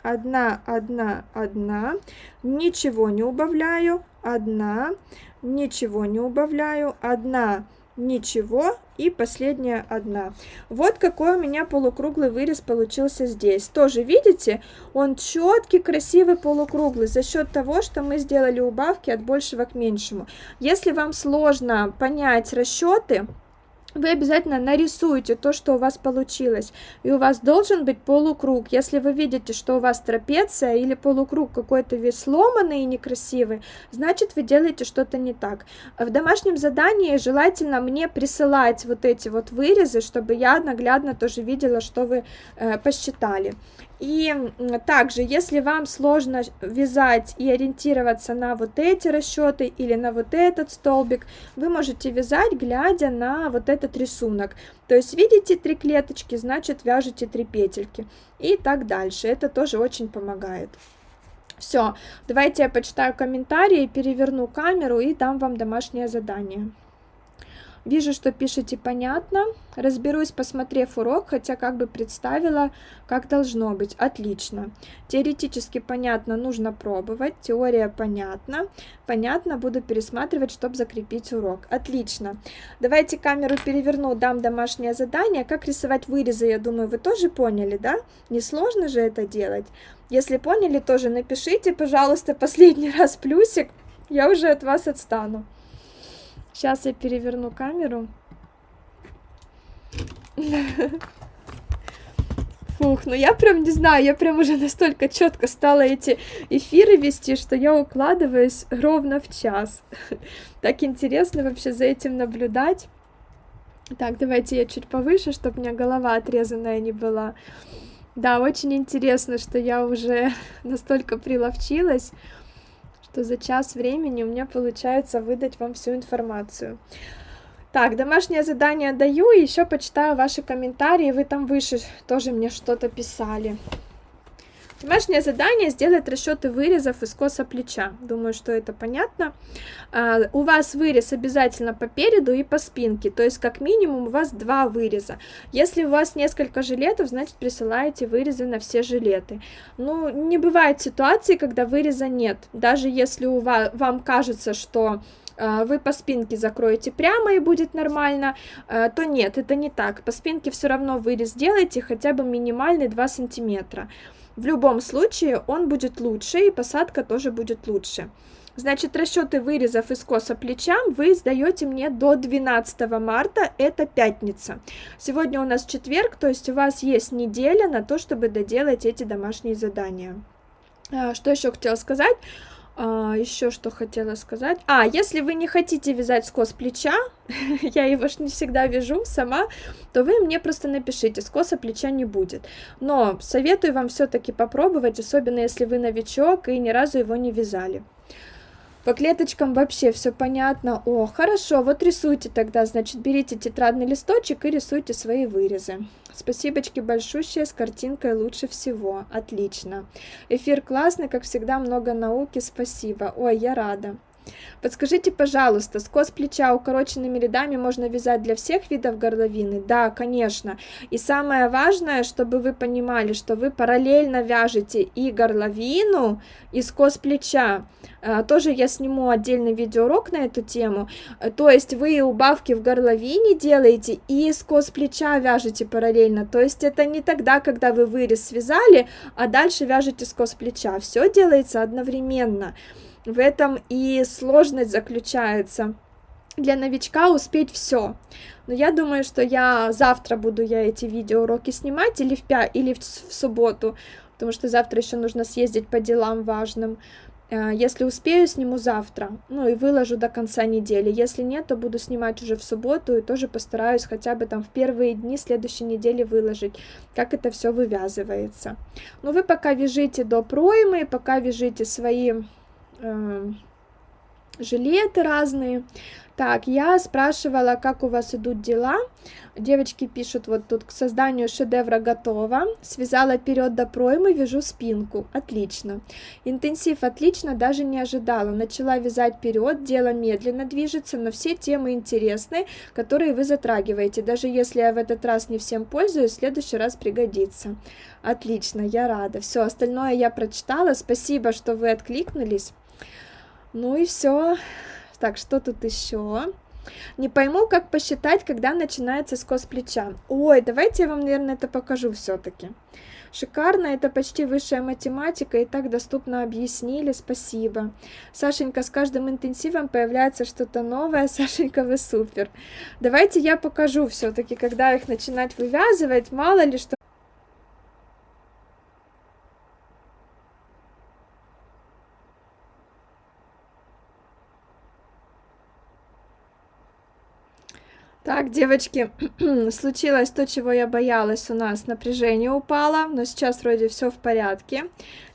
1, 1, 1, ничего не убавляю, 1, ничего не убавляю, 1, ничего и последняя 1. Вот какой у меня полукруглый вырез получился здесь. Тоже видите, он четкий, красивый полукруглый за счет того, что мы сделали убавки от большего к меньшему. Если вам сложно понять расчеты, вы обязательно нарисуете то, что у вас получилось. И у вас должен быть полукруг. Если вы видите, что у вас трапеция или полукруг какой-то весь сломанный и некрасивый, значит, вы делаете что-то не так. В домашнем задании желательно мне присылать вот эти вот вырезы, чтобы я наглядно тоже видела, что вы посчитали. И также, если вам сложно вязать и ориентироваться на вот эти расчеты или на вот этот столбик, вы можете вязать, глядя на вот этот рисунок. То есть видите 3 клеточки, значит вяжете 3 петельки и так дальше. Это тоже очень помогает. Все, давайте я почитаю комментарии, переверну камеру и дам вам домашнее задание. Вижу, что пишете понятно. Разберусь, посмотрев урок, хотя как бы представила, как должно быть. Отлично. Теоретически понятно, нужно пробовать. Теория понятна. Понятно, буду пересматривать, чтобы закрепить урок. Отлично. Давайте камеру переверну, дам домашнее задание. Как рисовать вырезы, я думаю, вы тоже поняли, да? Несложно же это делать. Если поняли, тоже напишите, пожалуйста, последний раз плюсик. Я уже от вас отстану. Сейчас я переверну камеру. Фух, ну я прям не знаю, я прям уже настолько четко стала эти эфиры вести, что я укладываюсь ровно в час. Так интересно вообще за этим наблюдать. Так, давайте я чуть повыше, чтобы у меня голова отрезанная не была. Да, очень интересно, что я уже настолько приловчилась, что за час времени у меня получается выдать вам всю информацию. Так, домашнее задание даю, и еще почитаю ваши комментарии, вы там выше тоже мне что-то писали. Домашнее задание — сделать расчеты вырезов из коса плеча. Думаю, что это понятно. У вас вырез обязательно по переду и по спинке, то есть как минимум у вас 2 выреза. Если у вас несколько жилетов, значит присылаете вырезы на все жилеты. Ну, не бывает ситуации, когда выреза нет. Даже если вам кажется, что вы по спинке закроете прямо и будет нормально, то нет, это не так. По спинке все равно вырез делайте хотя бы минимальный 2 сантиметра. В любом случае он будет лучше, и посадка тоже будет лучше. Значит, расчеты вырезов из коса плеча вы сдаете мне до 12 марта, это пятница. Сегодня у нас четверг, то есть у вас есть неделя на то, чтобы доделать эти домашние задания. Что еще хотела сказать? Еще что хотела сказать. Если вы не хотите вязать скос плеча, я его ж не всегда вяжу сама, то вы мне просто напишите, скоса плеча не будет. Но советую вам все-таки попробовать, особенно если вы новичок и ни разу его не вязали. По клеточкам вообще все понятно. О, хорошо, вот рисуйте тогда, значит, берите тетрадный листочек и рисуйте свои вырезы. Спасибочки большущие, с картинкой лучше всего. Отлично. Эфир классный, как всегда, много науки, спасибо. Ой, я рада. Подскажите, пожалуйста, скос плеча укороченными рядами можно вязать для всех видов горловины? Да, конечно. И самое важное, чтобы вы понимали, что вы параллельно вяжете и горловину, и скос плеча. Тоже я сниму отдельный видеоурок на эту тему. То есть вы убавки в горловине делаете и скос плеча вяжете параллельно. То есть это не тогда, когда вы вырез связали, а дальше вяжете скос плеча. Все делается одновременно. В этом и сложность заключается. Для новичка успеть все. Но я думаю, что завтра буду эти видеоуроки снимать или в субботу, потому что завтра еще нужно съездить по делам важным. Если успею, сниму завтра, ну и выложу до конца недели. Если нет, то буду снимать уже в субботу и тоже постараюсь хотя бы там в первые дни следующей недели выложить, как это все вывязывается. Но вы пока вяжите до проймы, пока вяжите свои жилеты разные. Так, я спрашивала, как у вас идут дела. Девочки пишут, вот тут к созданию шедевра готово. Связала вперед до проймы, вяжу спинку. Отлично. Интенсив отлично, даже не ожидала. Начала вязать вперед, дело медленно движется, но все темы интересны, которые вы затрагиваете. Даже если я в этот раз не всем пользуюсь, в следующий раз пригодится. Отлично, я рада. Все, остальное я прочитала. Спасибо, что вы откликнулись. Ну и все. Так, что тут еще? Не пойму, как посчитать, когда начинается скос плеча. Ой, давайте я вам, наверное, это покажу все-таки. Шикарно, это почти высшая математика, и так доступно объяснили, спасибо. Сашенька, с каждым интенсивом появляется что-то новое, Сашенька, вы супер. Давайте я покажу все-таки, когда их начинать вывязывать, мало ли что. Так, девочки, случилось то, чего я боялась, у нас напряжение упало, но сейчас вроде все в порядке.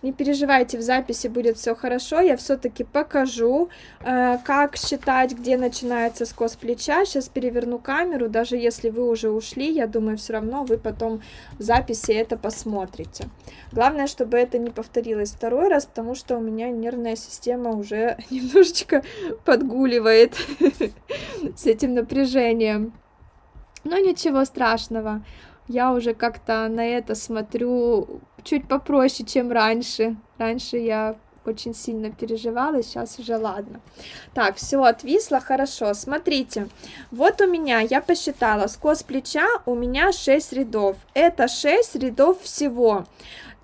Не переживайте, в записи будет все хорошо, я все-таки покажу, как считать, где начинается скос плеча. Сейчас переверну камеру, даже если вы уже ушли, я думаю, все равно вы потом в записи это посмотрите. Главное, чтобы это не повторилось второй раз, потому что у меня нервная система уже немножечко подгуливает с этим напряжением. Но ничего страшного, я уже как-то на это смотрю чуть попроще, чем раньше. Раньше я очень сильно переживала, сейчас уже ладно. Так, все отвисло, хорошо. Смотрите, вот у меня, я посчитала, скос плеча у меня 6 рядов. Это 6 рядов всего.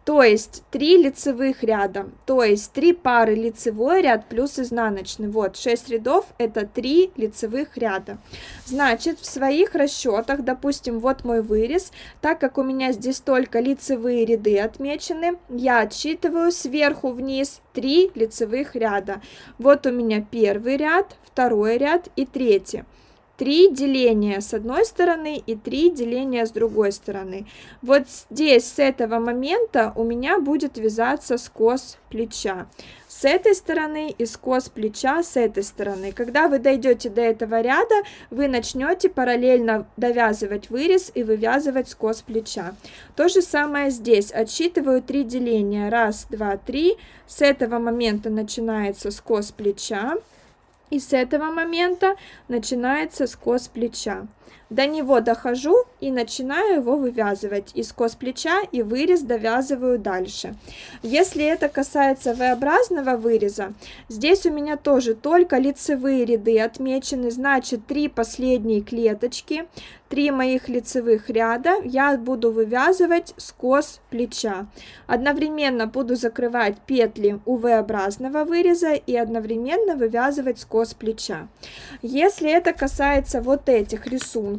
То есть 3 лицевых ряда, то есть 3 пары лицевой ряд плюс изнаночный. Вот 6 рядов это 3 лицевых ряда. Значит, в своих расчетах, допустим, вот мой вырез, так как у меня здесь только лицевые ряды отмечены, я отсчитываю сверху вниз 3 лицевых ряда. Вот у меня первый ряд, второй ряд и третий. 3 деления с одной стороны и 3 деления с другой стороны. Вот здесь с этого момента у меня будет вязаться скос плеча. С этой стороны и скос плеча с этой стороны. Когда вы дойдете до этого ряда, вы начнете параллельно довязывать вырез и вывязывать скос плеча. То же самое здесь. Отсчитываю 3 деления. 1, 2, 3. С этого момента начинается скос плеча. И с этого момента начинается скос плеча. До него дохожу и начинаю его вывязывать. И скос плеча, и вырез довязываю дальше. Если это касается V-образного выреза, здесь у меня тоже только лицевые ряды отмечены. Значит, 3 последние клеточки, 3 моих лицевых ряда я буду вывязывать скос плеча. Одновременно буду закрывать петли у V-образного выреза и одновременно вывязывать скос плеча. Если это касается вот этих рисунков,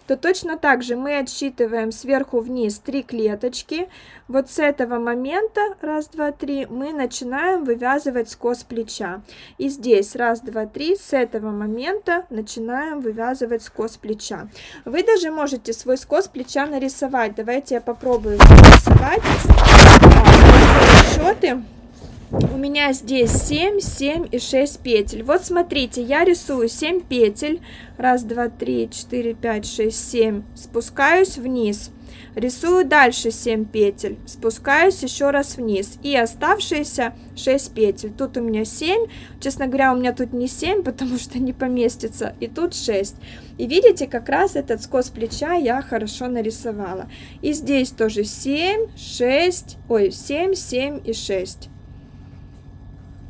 то точно так же мы отсчитываем сверху вниз 3 клеточки. Вот с этого момента, 1, 2, 3, мы начинаем вывязывать скос плеча. И здесь 1, 2, 3, с этого момента начинаем вывязывать скос плеча. Вы даже можете свой скос плеча нарисовать. Давайте я попробую нарисовать. Расчеты. У меня здесь 7, 7 и 6 петель. Вот смотрите, я рисую 7 петель. 1, 2, 3, 4, 5, 6, 7. Спускаюсь вниз. Рисую дальше 7 петель. Спускаюсь еще раз вниз. И оставшиеся 6 петель. Тут у меня 7. Честно говоря, у меня тут не 7, потому что не поместится. И тут 6. И видите, как раз этот скос плеча я хорошо нарисовала. И здесь тоже 7, 6, ой, 7, 7 и 6.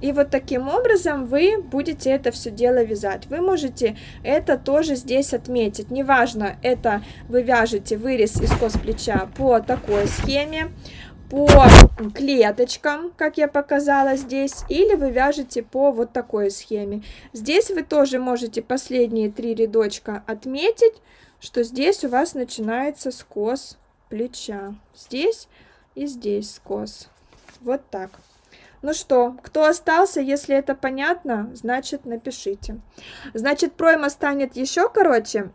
И вот таким образом вы будете это все дело вязать. Вы можете это тоже здесь отметить. Неважно, это вы вяжете вырез и скос плеча по такой схеме, по клеточкам, как я показала здесь, или вы вяжете по вот такой схеме. Здесь вы тоже можете последние 3 рядочка отметить, что здесь у вас начинается скос плеча. Здесь и здесь скос. Вот так. Ну что, кто остался, если это понятно, значит напишите. Значит, пройма станет еще короче.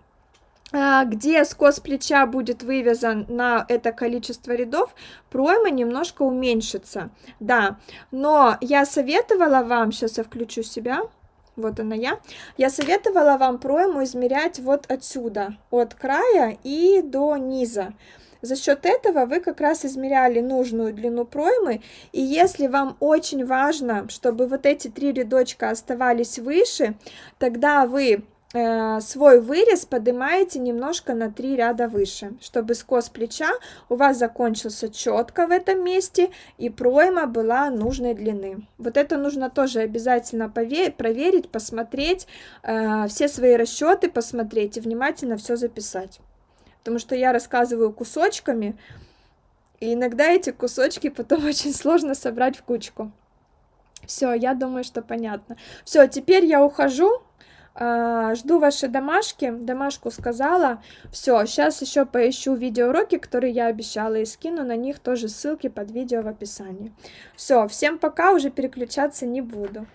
Где скос плеча будет вывязан на это количество рядов, пройма немножко уменьшится. Да, но я советовала вам, сейчас я включу себя, вот она я советовала вам пройму измерять вот отсюда, от края и до низа. За счет этого вы как раз измеряли нужную длину проймы, и если вам очень важно, чтобы вот эти 3 рядочка оставались выше, тогда вы свой вырез поднимаете немножко на 3 ряда выше, чтобы скос плеча у вас закончился четко в этом месте и пройма была нужной длины. Вот это нужно тоже обязательно проверить, посмотреть, все свои расчеты посмотреть и внимательно все записать. Потому что я рассказываю кусочками, и иногда эти кусочки потом очень сложно собрать в кучку. Все, я думаю, что понятно. Все, теперь я ухожу. Жду ваши домашки. Домашку сказала. Все, сейчас еще поищу видеоуроки, которые я обещала, и скину на них тоже ссылки под видео в описании. Все, всем пока, уже переключаться не буду.